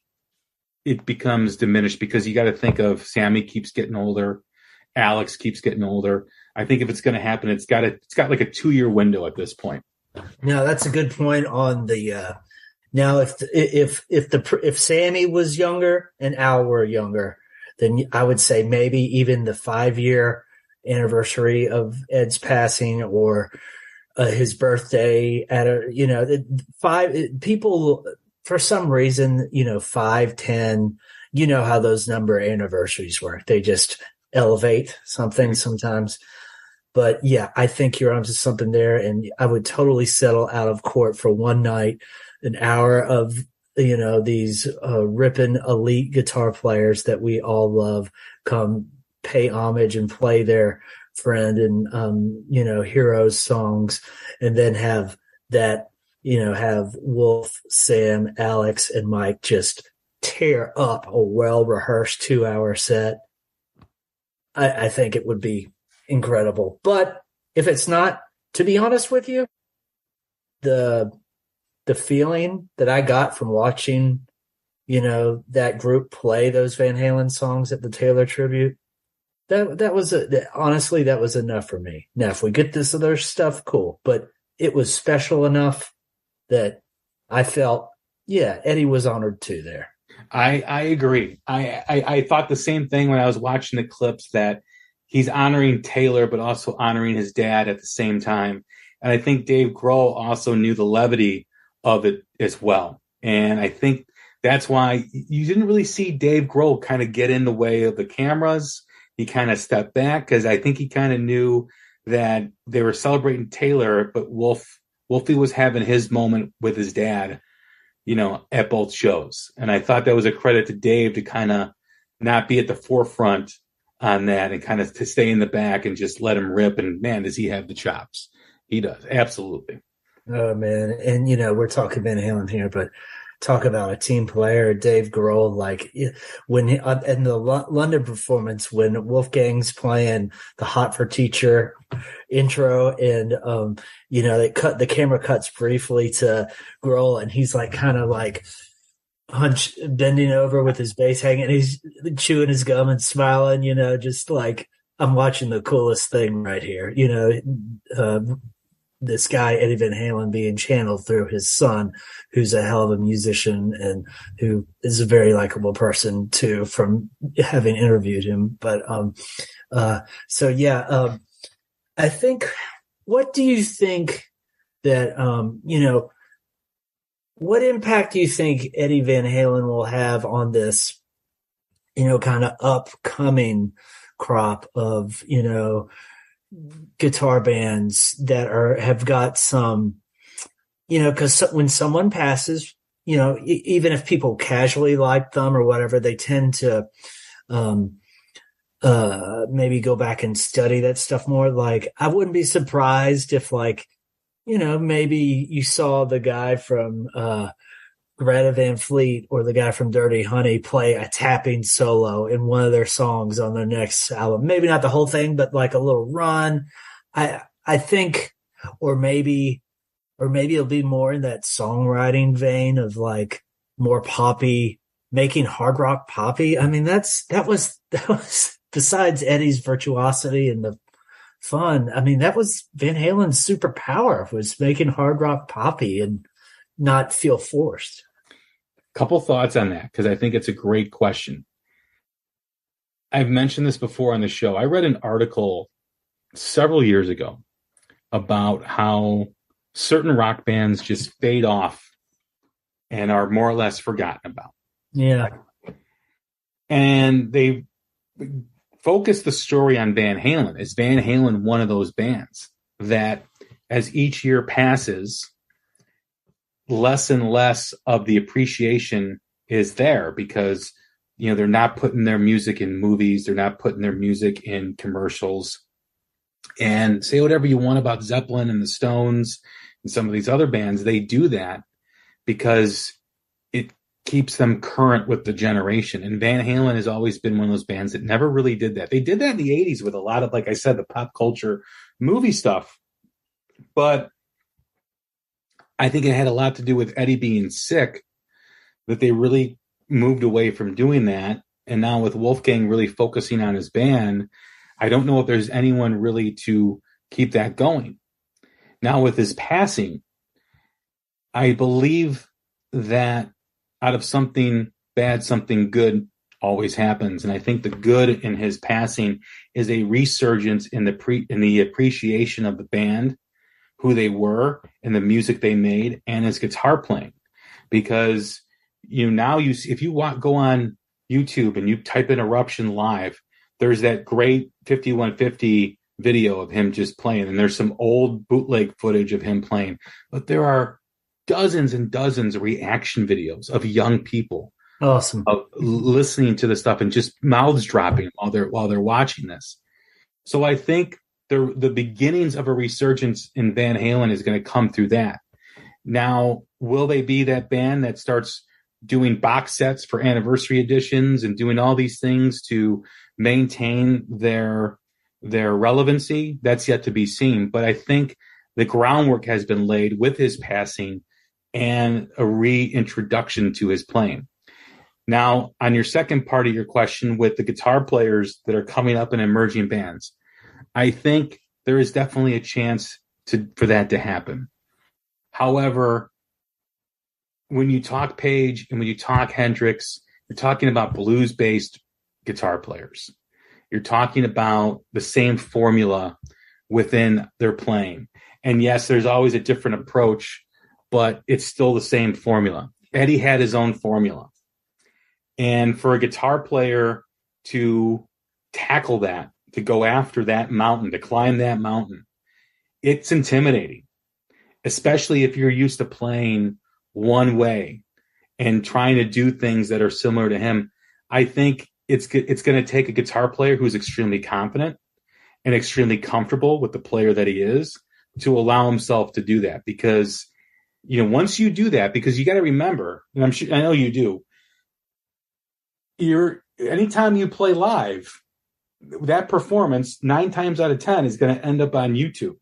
S9: it becomes diminished because you got to think of Sammy keeps getting older, Alex keeps getting older. I think if it's going to happen, it's got like a 2-year window at this point.
S10: No, that's a good point on the. Now, if Sammy was younger and Al were younger, then I would say maybe even the 5-year anniversary of Ed's passing or his birthday at people for some reason, 5, 10, how those number anniversaries work. They just elevate something sometimes. But yeah, I think you're onto something there, and I would totally settle out of court for one night, an hour of, these ripping elite guitar players that we all love come pay homage and play their friend and, heroes songs, and then have that, have Wolf, Sam, Alex, and Mike just tear up a well-rehearsed 2-hour set. I think it would be incredible. But if it's not, to be honest with you, the feeling that I got from watching, that group play those Van Halen songs at the Taylor tribute, that was enough for me. Now, if we get this other stuff, cool. But it was special enough that I felt, yeah, Eddie was honored too there.
S9: I agree. I thought the same thing when I was watching the clips, that he's honoring Taylor, but also honoring his dad at the same time. And I think Dave Grohl also knew the levity of it as well. And I think that's why you didn't really see Dave Grohl kind of get in the way of the cameras. He kind of stepped back because I think he kind of knew that they were celebrating Taylor, but Wolfie was having his moment with his dad, at both shows. And I thought that was a credit to Dave to kind of not be at the forefront on that and kind of to stay in the back and just let him rip. And man, does he have the chops? He does. Absolutely.
S10: Oh man. And we're talking Van Halen here, but talk about a team player, Dave Grohl, like when in the London performance, when Wolfgang's playing the Hot for Teacher intro and, the camera cuts briefly to Grohl and he's like, kind of like bending over with his bass hanging and he's chewing his gum and smiling, just like, I'm watching the coolest thing right here, this guy, Eddie Van Halen, being channeled through his son, who's a hell of a musician and who is a very likable person too, from having interviewed him. But, I think, what do you think that, what impact do you think Eddie Van Halen will have on this, kind of upcoming crop of, guitar bands that have got some, because when someone passes, even if people casually like them or whatever, they tend to maybe go back and study that stuff more. Like, I wouldn't be surprised if, like, maybe you saw the guy from Greta Van Fleet or the guy from Dirty Honey play a tapping solo in one of their songs on their next album. Maybe not the whole thing, but like a little run. I think or maybe it'll be more in that songwriting vein of like more poppy, making hard rock poppy. I mean, that was besides Eddie's virtuosity and the fun. I mean, that was Van Halen's superpower, was making hard rock poppy and not feel forced.
S9: Couple thoughts on that, because I think it's a great question. I've mentioned this before on the show. I read an article several years ago about how certain rock bands just fade off and are more or less forgotten about.
S10: Yeah.
S9: And they focus the story on Van Halen. Is Van Halen one of those bands that as each year passes, less and less of the appreciation is there because, you know, they're not putting their music in movies. They're not putting their music in commercials. And say whatever you want about Zeppelin and the Stones and some of these other bands, they do that because it keeps them current with the generation. And Van Halen has always been one of those bands that never really did that. They did that in the 80s with a lot of, like I said, the pop culture movie stuff. But I think it had a lot to do with Eddie being sick, that they really moved away from doing that. And now with Wolfgang really focusing on his band, I don't know if there's anyone really to keep that going. Now with his passing, I believe that out of something bad, something good always happens. And I think the good in his passing is a resurgence in the appreciation of the band, who they were, and the music they made, and his guitar playing. Because if you go on YouTube and you type in Eruption Live, there's that great 5150 video of him just playing, and there's some old bootleg footage of him playing. But there are dozens and dozens of reaction videos of young people,
S10: awesome,
S9: of listening to the stuff and just mouths dropping while they're watching this. So I think the beginnings of a resurgence in Van Halen is going to come through that. Now, will they be that band that starts doing box sets for anniversary editions and doing all these things to maintain their relevancy? That's yet to be seen. But I think the groundwork has been laid with his passing and a reintroduction to his playing. Now, on your second part of your question with the guitar players that are coming up in emerging bands, I think there is definitely a chance for that to happen. However, when you talk Page and when you talk Hendrix, you're talking about blues-based guitar players. You're talking about the same formula within their playing. And yes, there's always a different approach, but it's still the same formula. Eddie had his own formula. And for a guitar player to tackle that, to go after that mountain, to climb that mountain, it's intimidating, especially if you're used to playing one way and trying to do things that are similar to him. I think it's going to take a guitar player who's extremely confident and extremely comfortable with the player that he is to allow himself to do that. Because, once you do that, because you got to remember, and I know you do, anytime you play live, that performance 9 times out of 10 is going to end up on YouTube.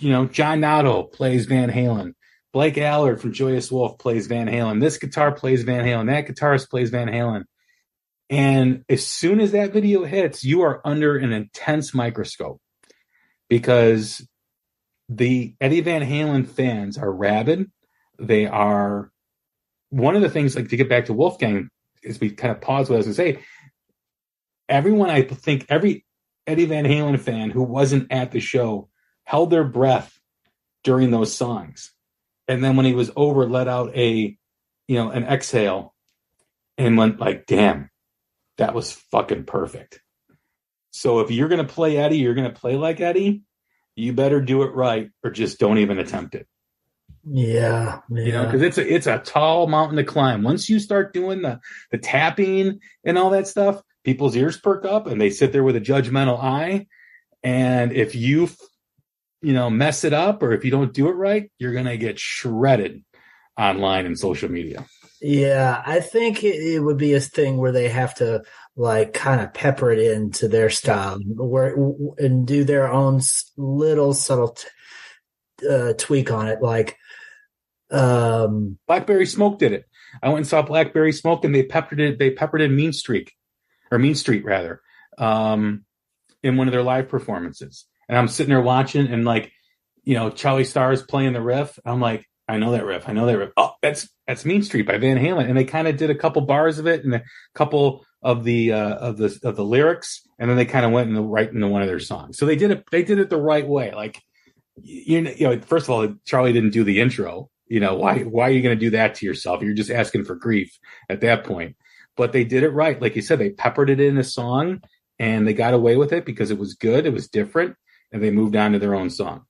S9: John Notto plays Van Halen. Blake Allard from Joyous Wolf plays Van Halen. This guitar plays Van Halen. That guitarist plays Van Halen. And as soon as that video hits, you are under an intense microscope, because the Eddie Van Halen fans are rabid. They are one of the things, like, to get back to Wolfgang, is we kind of pause what I was going to say. I think every Eddie Van Halen fan who wasn't at the show held their breath during those songs. And then when he was over, let out an exhale and went like, damn, that was fucking perfect. So if you're going to play Eddie, you're going to play like Eddie, you better do it right, or just don't even attempt it.
S10: Yeah.
S9: Because it's a tall mountain to climb. Once you start doing the tapping and all that stuff, people's ears perk up and they sit there with a judgmental eye. And if you mess it up, or if you don't do it right, you're going to get shredded online and social media.
S10: Yeah, I think it would be a thing where they have to like kind of pepper it into their style and do their own little subtle tweak on it. Like
S9: Blackberry Smoke did it. I went and saw Blackberry Smoke, and they peppered in Mean Street rather, in one of their live performances. And I'm sitting there watching, and like, you know, Charlie Starr's playing the riff. I'm like, I know that riff. Oh, that's Mean Street by Van Halen. And they kind of did a couple bars of it and a couple of the lyrics, and then they kind of went right into one of their songs. So they did it the right way. Like, you know, first of all, Charlie didn't do the intro. You know, why are you going to do that to yourself? You're just asking for grief at that point. But they did it right. Like you said, they peppered it in a song, and they got away with it because it was good. It was different, and they moved on to their own song.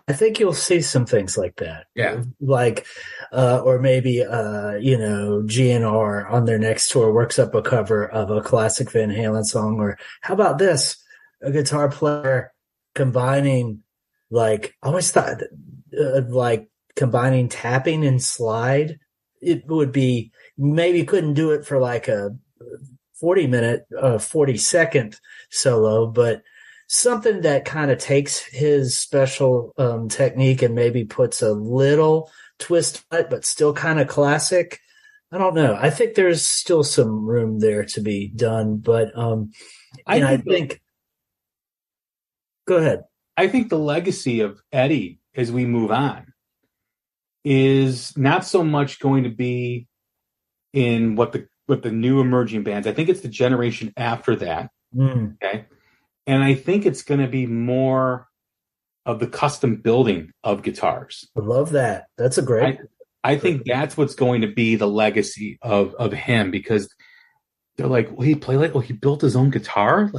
S10: I think you'll see some things like that.
S9: Yeah.
S10: Like, or maybe, you know, GNR on their next tour works up a cover of a classic Van Halen song. Or how about this? A guitar player combining, like, I always thought, like, combining tapping and slide. It would be, maybe couldn't do it for like a 40-minute, 40-second solo, but something that kind of takes his special technique and maybe puts a little twist on it, but still kind of classic. I don't know. I think there's still some room there to be done, but I think go ahead.
S9: I think the legacy of Eddie as we move on is not so much going to be in what the new emerging bands. I think it's the generation after that. Okay. And I think it's going to be more of the custom building of guitars.
S10: I love that. That's a great.
S9: I think that's what's going to be the legacy of him, because they're like, well, he built his own guitar.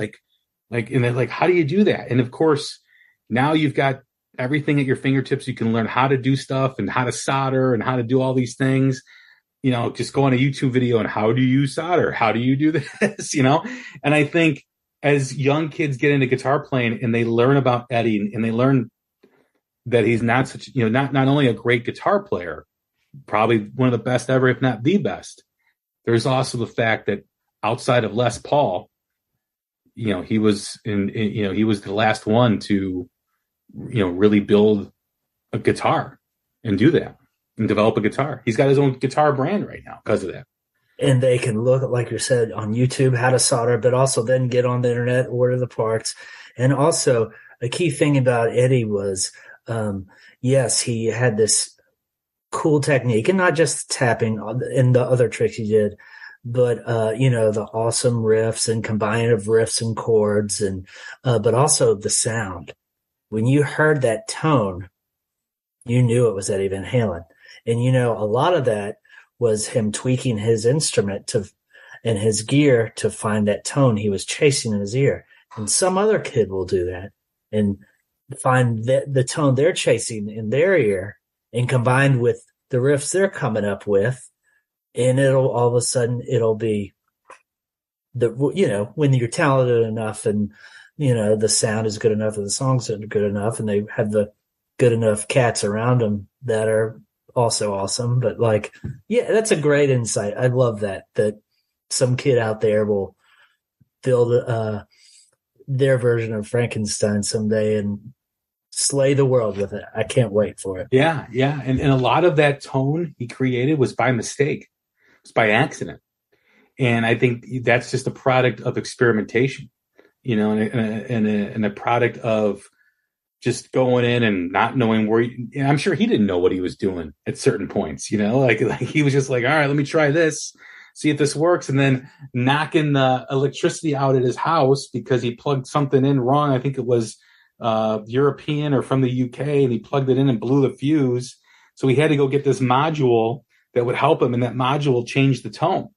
S9: And they're like, how do you do that? And of course, now you've got everything at your fingertips. You can learn how to do stuff and how to solder and how to do all these things. You know, just go on a YouTube video and how do you solder? How do you do this? You know? And I think as young kids get into guitar playing and they learn about Eddie and they learn that he's not such, you know, not only a great guitar player, probably one of the best ever, if not the best. There's also the fact that outside of Les Paul, you know, he was he was the last one to, you know, really build a guitar and do that and develop a guitar. He's got his own guitar brand right now because of that.
S10: And they can look, like you said, on YouTube, how to solder, but also then get on the internet, order the parts. And also a key thing about Eddie was, yes, he had this cool technique, and not just tapping and the other tricks he did, but, you know, the awesome riffs and combining of riffs and chords, and, but also the sound. When you heard that tone, you knew it was Eddie Van Halen. And, you know, a lot of that was him tweaking his instrument and his gear to find that tone he was chasing in his ear. And some other kid will do that and find the tone they're chasing in their ear and combined with the riffs they're coming up with. And it'll all of a sudden, it'll be you know, when you're talented enough and, you know, the sound is good enough and the songs are good enough and they have the good enough cats around them that are also awesome. But like, yeah, that's a great insight. I love that some kid out there will build their version of Frankenstein someday and slay the world with it. I can't wait for it.
S9: Yeah. And a lot of that tone he created was by mistake. It was by accident. And I think that's just a product of experimentation, you know, and a product of just going in and not knowing where I'm sure he didn't know what he was doing at certain points, you know, like he was just like, all right, let me try this, see if this works. And then knocking the electricity out at his house because he plugged something in wrong. I think it was European or from the UK, and he plugged it in and blew the fuse. So he had to go get this module that would help him, and that module changed the tone.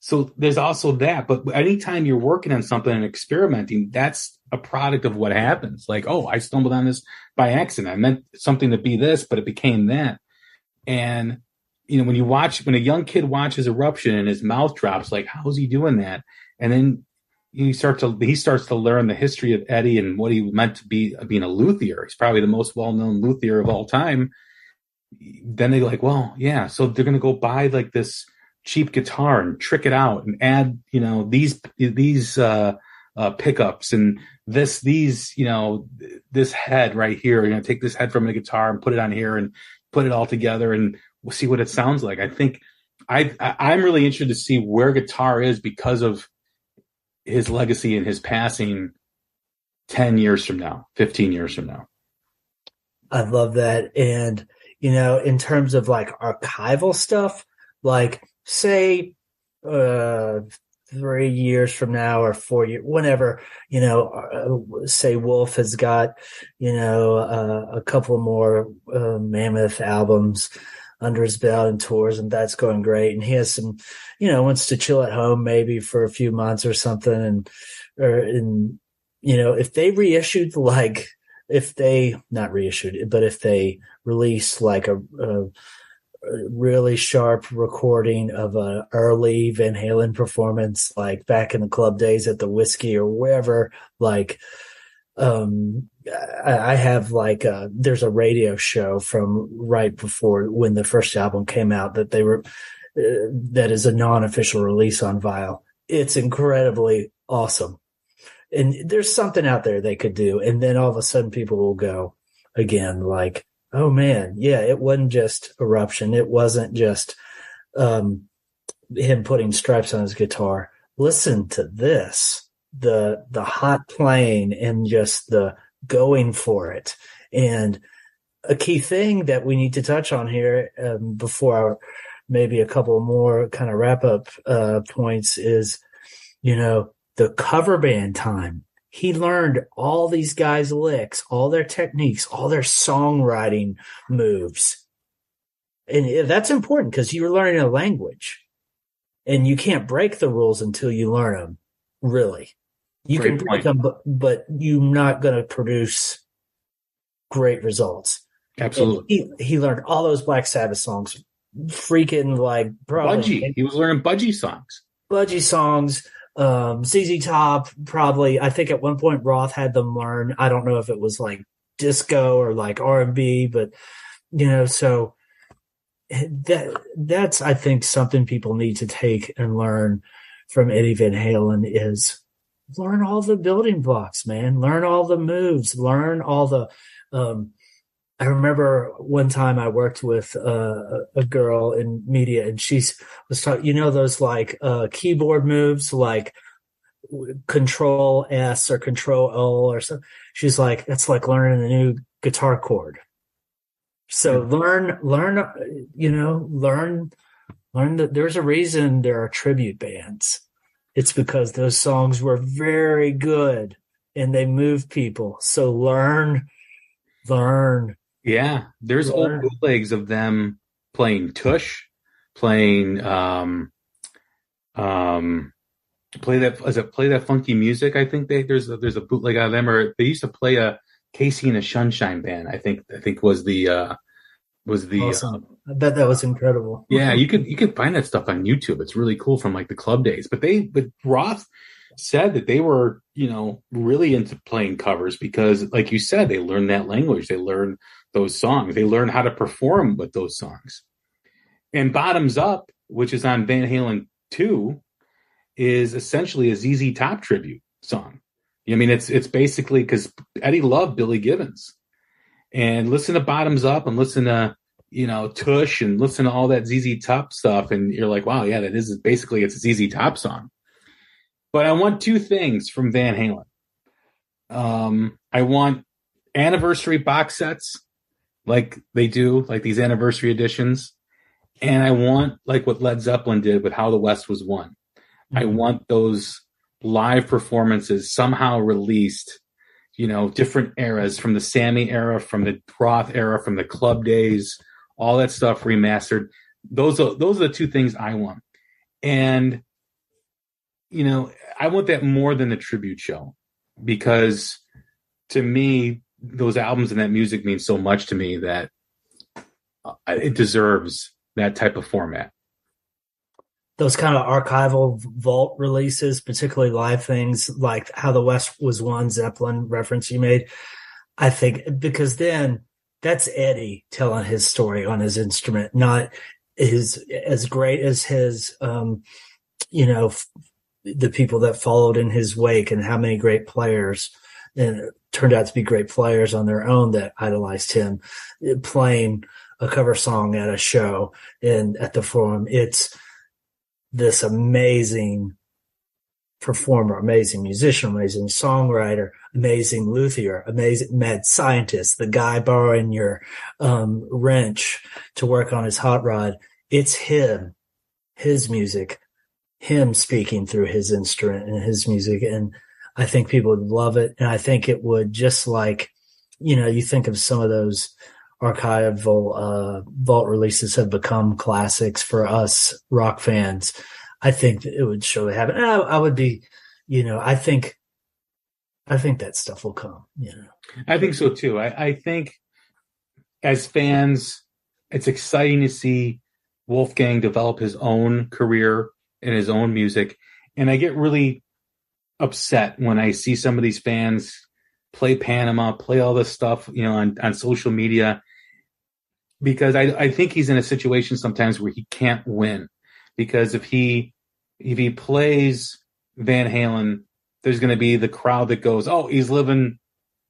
S9: So there's also that. But anytime you're working on something and experimenting, that's a product of what happens. Like, oh, I stumbled on this by accident. I meant something to be this, but it became that. And, you know, when a young kid watches Eruption and his mouth drops, like, how's he doing that? And then he starts to learn the history of Eddie and what he meant to be being a luthier. He's probably the most well-known luthier of all time. Then they're like, well, yeah. So they're going to go buy like this cheap guitar and trick it out and add, these pickups and this head right here. You're going to take this head from the guitar and put it on here and put it all together, and we'll see what it sounds like. I think I'm really interested to see where guitar is because of his legacy and his passing 10 years from now, 15 years from now.
S10: I love that. And, in terms of like archival stuff, like say 3 years from now or 4 years, whenever, say Wolf has got, a couple more Mammoth albums under his belt and tours, and that's going great. And he has some, wants to chill at home maybe for a few months or something. If they reissued, like, if they released like a really sharp recording of an early Van Halen performance, like back in the club days at the Whiskey or wherever, like, I have like there's a radio show from right before when the first album came out that that is a non-official release on vinyl. It's incredibly awesome. And there's something out there they could do. And then all of a sudden people will go again, like, oh man, yeah, it wasn't just Eruption. It wasn't just him putting stripes on his guitar. Listen to this, the hot playing and just the going for it. And a key thing that we need to touch on here before maybe a couple more kind of wrap up points is, the cover band time. He learned all these guys' licks, all their techniques, all their songwriting moves. And that's important because you're learning a language. And you can't break the rules until you learn them, really. You can break them, but you're not going to produce great results.
S9: Absolutely.
S10: He learned all those Black Sabbath songs, freaking like probably.
S9: Budgie. He was learning Budgie songs.
S10: ZZ Top, probably. I think at one point Roth had them learn. I don't know if it was like disco or like R&B, but so that's I think something people need to take and learn from Eddie Van Halen is learn all the building blocks, man. Learn all the moves. Learn all the. I remember one time I worked with a girl in media, and she was talking, those like keyboard moves, like Control S or Control O or something. She's like, that's like learning a new guitar chord. So learn that there's a reason there are tribute bands. It's because those songs were very good and they move people. So learn.
S9: Yeah, there's old bootlegs of them playing Tush, playing play that funky music. I think there's a bootleg out of them, or they used to play a Casey and the Sunshine Band. I think was the
S10: awesome. I bet that was incredible.
S9: Yeah, you could find that stuff on YouTube. It's really cool from like the club days. But Roth said that they were really into playing covers because, like you said, they learned that language. They learned those songs. They learned how to perform with those songs. And Bottoms Up, which is on Van Halen 2, is essentially a ZZ Top tribute song. I mean, it's basically because Eddie loved Billy Gibbons. And listen to Bottoms Up and listen to, Tush and listen to all that ZZ Top stuff. And you're like, wow, yeah, that is basically it's a ZZ Top song. But I want two things from Van Halen. I want anniversary box sets like they do, like these anniversary editions. And I want like what Led Zeppelin did with How the West Was Won. Mm-hmm. I want those live performances somehow released, different eras, from the Sammy era, from the Roth era, from the club days, all that stuff remastered. Those are the two things I want. And, I want that more than the tribute show, because to me, those albums and that music means so much to me that it deserves that type of format.
S10: Those kind of archival vault releases, particularly live things like How the West Was Won, Zeppelin reference you made, I think, because then that's Eddie telling his story on his instrument, not is as great as his, the people that followed in his wake, and how many great players and turned out to be great players on their own that idolized him, playing a cover song at a show and at the Forum. It's this amazing performer, amazing musician, amazing songwriter, amazing luthier, amazing mad scientist, the guy borrowing your wrench to work on his hot rod. It's him, his music, him speaking through his instrument and his music. And I think people would love it. And I think it would, just like, you think of some of those archival vault releases have become classics for us rock fans. I think that it would surely happen. And I would be, I think that stuff will come,
S9: I think so too. I think as fans, it's exciting to see Wolfgang develop his own career and his own music. And I get really upset when I see some of these fans play Panama, play all this stuff, on social media, because I think he's in a situation sometimes where he can't win. Because if he plays Van Halen, there's going to be the crowd that goes, "Oh, he's living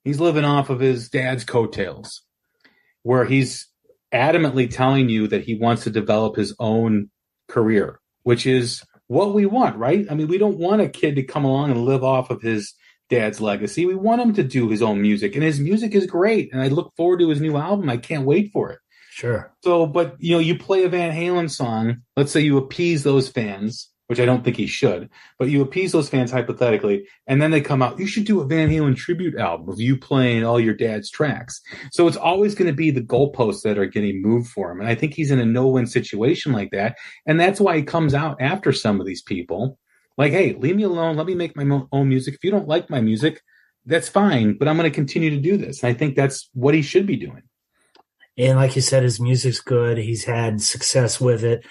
S9: off of his dad's coattails," where he's adamantly telling you that he wants to develop his own career, which is what we want, right? I mean, we don't want a kid to come along and live off of his dad's legacy. We want him to do his own music, and his music is great. And I look forward to his new album. I can't wait for it.
S10: Sure.
S9: So, but you play a Van Halen song, let's say you appease those fans, which I don't think he should, but you appease those fans hypothetically, and then they come out, you should do a Van Halen tribute album of you playing all your dad's tracks. So it's always going to be the goalposts that are getting moved for him. And I think he's in a no-win situation like that. And that's why he comes out after some of these people. Like, hey, leave me alone. Let me make my own music. If you don't like my music, that's fine, but I'm going to continue to do this. And I think that's what he should be doing.
S10: And like you said, his music's good. He's had success with it.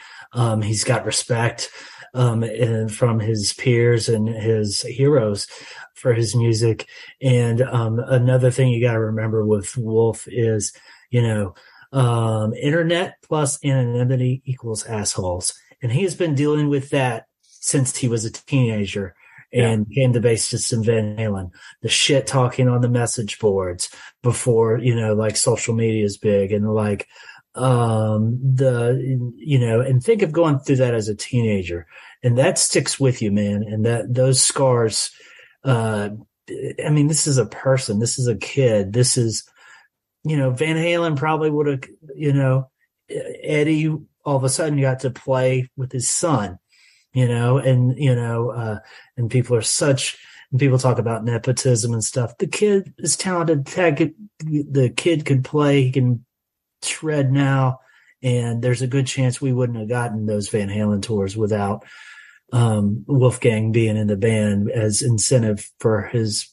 S10: He's got respect from his peers and his heroes for his music. And another thing you got to remember with Wolf is, internet plus anonymity equals assholes. And he has been dealing with that since he was a teenager and came to bassist in Van Halen. The shit talking on the message boards before, like social media is big, and like, and think of going through that as a teenager, and that sticks with you, man. And those scars, this is a person, this is a kid, this is, Van Halen probably would have, Eddie all of a sudden got to play with his son, and people talk about nepotism and stuff. The kid is talented. The kid could play. He can shred now. And there's a good chance we wouldn't have gotten those Van Halen tours without Wolfgang being in the band as incentive for his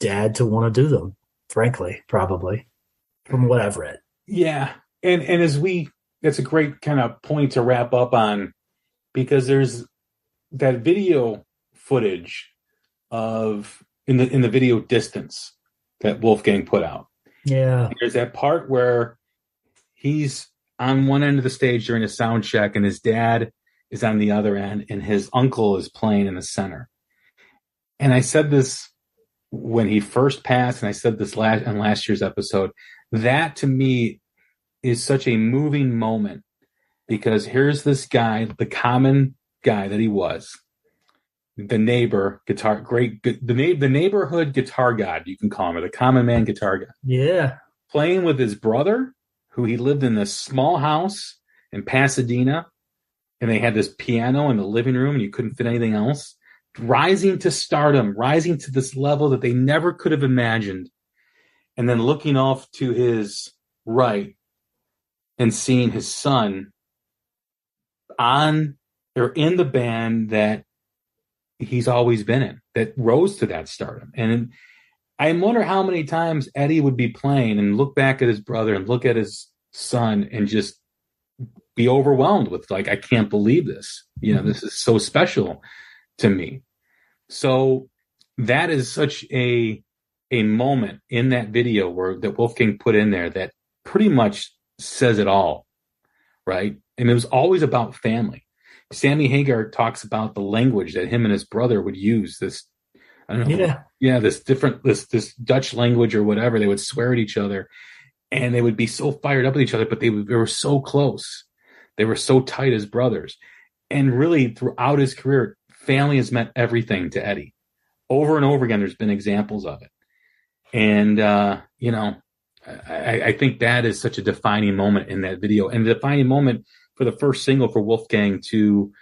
S10: dad to want to do them, frankly, probably, from what I've read.
S9: Yeah. And that's a great kind of point to wrap up on, because there's that video footage of in the video distance that Wolfgang put out.
S10: Yeah.
S9: And there's that part where he's on one end of the stage during a sound check and his dad is on the other end and his uncle is playing in the center. And I said this when he first passed, and I said this on last year's episode, that to me is such a moving moment, because here's this guy, the common guy that he was, the neighborhood guitar god, you can call him, or the common man guitar god.
S10: Yeah.
S9: Playing with his brother, who he lived in this small house in Pasadena, and they had this piano in the living room and you couldn't fit anything else, rising to stardom, rising to this level that they never could have imagined. And then looking off to his right and seeing his son in the band that he's always been in, that rose to that stardom. And I wonder how many times Eddie would be playing and look back at his brother and look at his son and just be overwhelmed with, like, I can't believe this. This is so special to me. So that is such a moment in that video that Wolfgang put in there that pretty much says it all. right? And it was always about family. Sammy Hagar talks about the language that him and his brother would use. This, I don't know, this Dutch language or whatever. They would swear at each other, and they would be so fired up at each other, but they were so close. They were so tight as brothers. And really, throughout his career, family has meant everything to Eddie. Over and over again, there's been examples of it. And, I think that is such a defining moment in that video, and a defining moment for the first single for Wolfgang to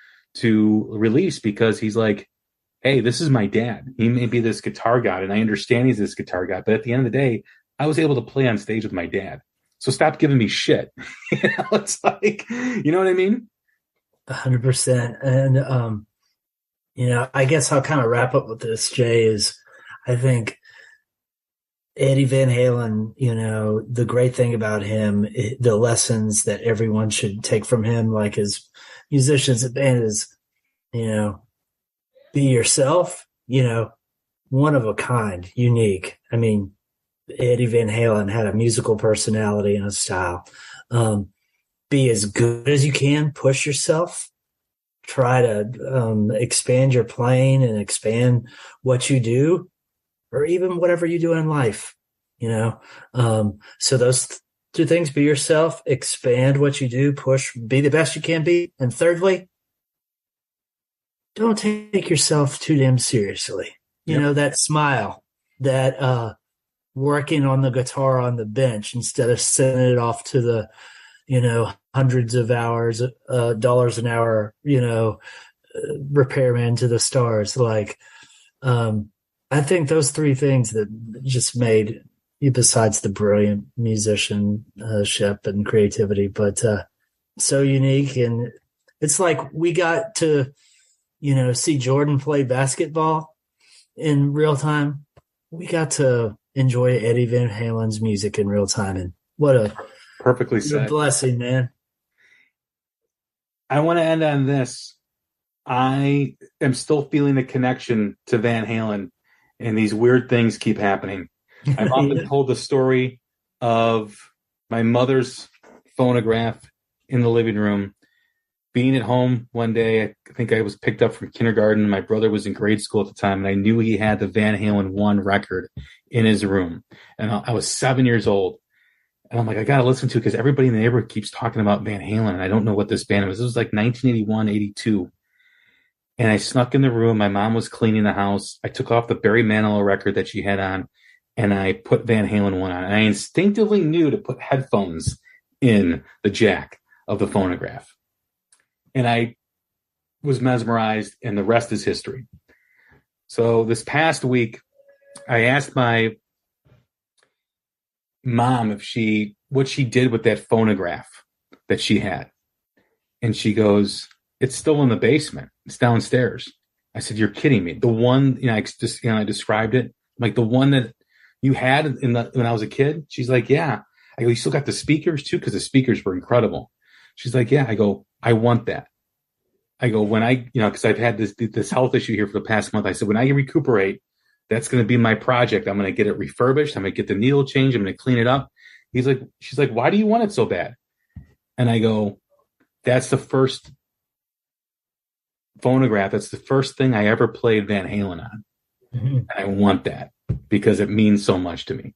S9: release, because he's like, hey, this is my dad. He may be this guitar god, and I understand he's this guitar god, but at the end of the day, I was able to play on stage with my dad. So stop giving me shit. It's like, you know what I mean?
S10: 100%. And, I guess I'll kind of wrap up with this, Jay, is I think Eddie Van Halen, the great thing about him, the lessons that everyone should take from him, like as musicians and band, is, be yourself, one of a kind, unique. I mean, Eddie Van Halen had a musical personality and a style. Be as good as you can, push yourself, try to expand your playing and expand what you do, or even whatever you do in life, So those two things: be yourself, expand what you do, push, be the best you can be. And thirdly, don't take yourself too damn seriously. That smile, that working on the guitar on the bench instead of sending it off to the, hundreds of hours, dollars an hour, repairman to the stars. Like, I think those three things that just made you, besides the brilliant musicianship and creativity, but so unique. And it's like we got to, see Jordan play basketball in real time. We got to enjoy Eddie Van Halen's music in real time. And what a
S9: perfectly said
S10: blessing, man.
S9: I want to end on this. I am still feeling the connection to Van Halen, and these weird things keep happening. I've often told the story of my mother's phonograph in the living room. Being at home one day, I think I was picked up from kindergarten. My brother was in grade school at the time, and I knew he had the Van Halen 1 record in his room. And I was 7 years old. And I'm like, I got to listen to it because everybody in the neighborhood keeps talking about Van Halen, and I don't know what this band was. It was like 1981, 82. And I snuck in the room. My mom was cleaning the house. I took off the Barry Manilow record that she had on, and I put Van Halen 1 on. And I instinctively knew to put headphones in the jack of the phonograph. And I was mesmerized, and the rest is history. So this past week, I asked my mom what she did with that phonograph that she had. And she goes, it's still in the basement. It's downstairs. I said, you're kidding me. The one, I described it like the one that you had when I was a kid. She's like, yeah. I go, you still got the speakers too? Cause the speakers were incredible. She's like, yeah. I go, I want that. I go, when I, cause I've had this health issue here for the past month. I said, when I recuperate, that's going to be my project. I'm going to get it refurbished. I'm going to get the needle changed. I'm going to clean it up. She's like, why do you want it so bad? And I go, that's the first phonograph. That's the first thing I ever played Van Halen on. Mm-hmm. And I want that because it means so much to me.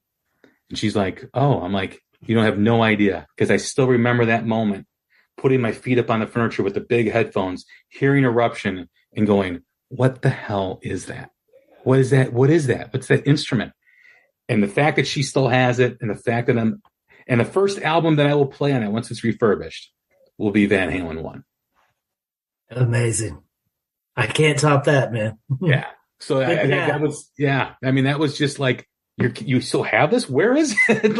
S9: And she's like, oh, I'm like, you don't have no idea. Because I still remember that moment, putting my feet up on the furniture with the big headphones, hearing Eruption and going, what the hell is that? What is that? What is that? What's that instrument? And the fact that she still has it, and the fact that and the first album that I will play on it once it's refurbished will be Van Halen 1.
S10: Amazing. I can't top that, man.
S9: Yeah. So that was, I mean, that was just like, you still have this? Where is it?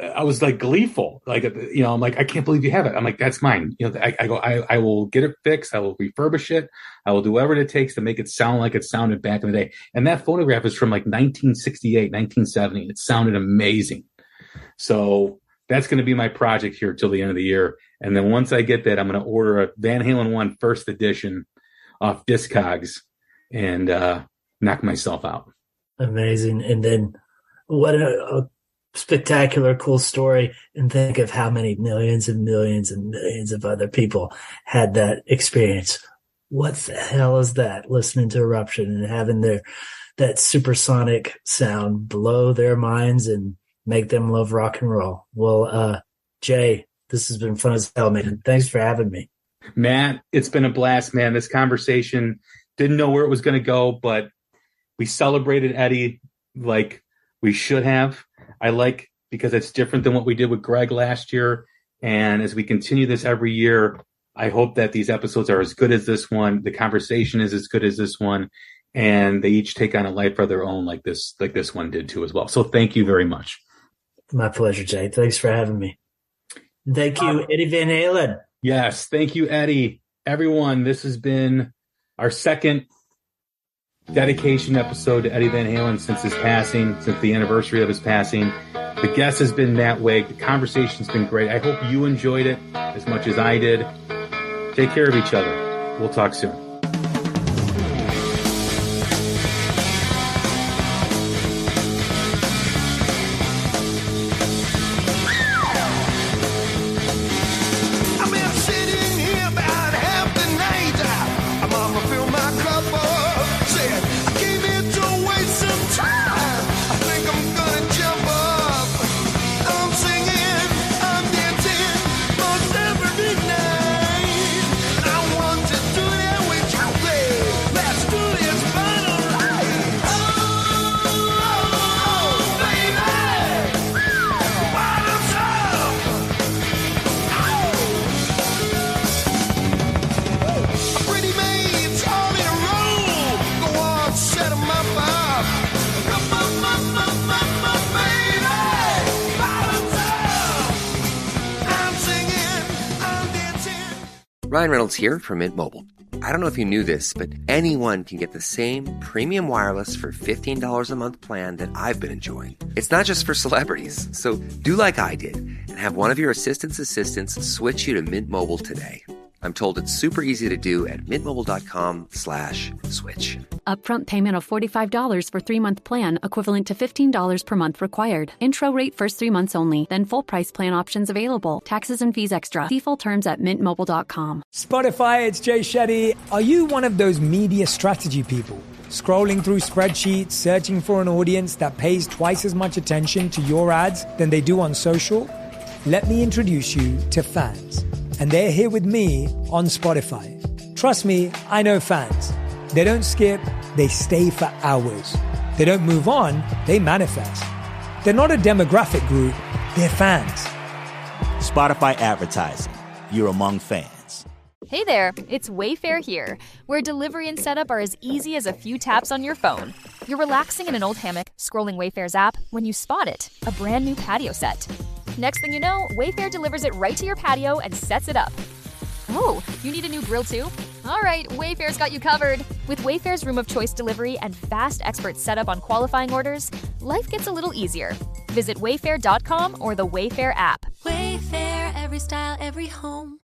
S9: I was like gleeful. Like, I'm like, I can't believe you have it. I'm like, that's mine. I will get it fixed. I will refurbish it. I will do whatever it takes to make it sound like it sounded back in the day. And that phonograph is from like 1968, 1970. It sounded amazing. So that's going to be my project here till the end of the year. And then once I get that, I'm going to order a Van Halen 1 first edition off Discogs and knock myself out.
S10: Amazing. And then what spectacular, cool story. And think of how many millions and millions and millions of other people had that experience. What the hell is that? Listening to Eruption and having that supersonic sound blow their minds and make them love rock and roll. Well, Jay, this has been fun as hell, man. Thanks for having me.
S9: Matt, it's been a blast, man. This conversation, didn't know where it was going to go, but we celebrated Eddie like we should have. I like, because it's different than what we did with Greg last year. And as we continue this every year, I hope that these episodes are as good as this one. The conversation is as good as this one. And they each take on a life of their own, like this one did too as well. So thank you very much.
S10: My pleasure, Jay. Thanks for having me. Thank you, Eddie Van Halen.
S9: Yes, thank you, Eddie. Everyone, this has been our second dedication episode to Eddie Van Halen since his passing, since the anniversary of his passing. The guest has been Matt Wake. The conversation's been great. I hope you enjoyed it as much as I did. Take care of each other. We'll talk soon.
S11: Ryan Reynolds here from Mint Mobile. I don't know if you knew this, but anyone can get the same premium wireless for $15 a month plan that I've been enjoying. It's not just for celebrities. So do like I did and have one of your assistants switch you to Mint Mobile today. I'm told it's super easy to do at mintmobile.com/switch.
S12: Upfront payment of $45 for 3-month plan, equivalent to $15 per month required. Intro rate first 3 months only, then full price plan options available. Taxes and fees extra. See full terms at mintmobile.com.
S13: Spotify, it's Jay Shetty. Are you one of those media strategy people? Scrolling through spreadsheets, searching for an audience that pays twice as much attention to your ads than they do on social? Let me introduce you to Fans. And they're here with me on Spotify. Trust me, I know Fans. They don't skip, they stay for hours. They don't move on, they manifest. They're not a demographic group, they're fans.
S14: Spotify advertising. You're among fans.
S15: Hey there, it's Wayfair here, where delivery and setup are as easy as a few taps on your phone. You're relaxing in an old hammock, scrolling Wayfair's app, when you spot it, a brand new patio set. Next thing you know, Wayfair delivers it right to your patio and sets it up. Oh, you need a new grill too? All right, Wayfair's got you covered. With Wayfair's Room of Choice delivery and fast expert setup on qualifying orders, life gets a little easier. Visit wayfair.com or the Wayfair app.
S16: Wayfair, every style, every home.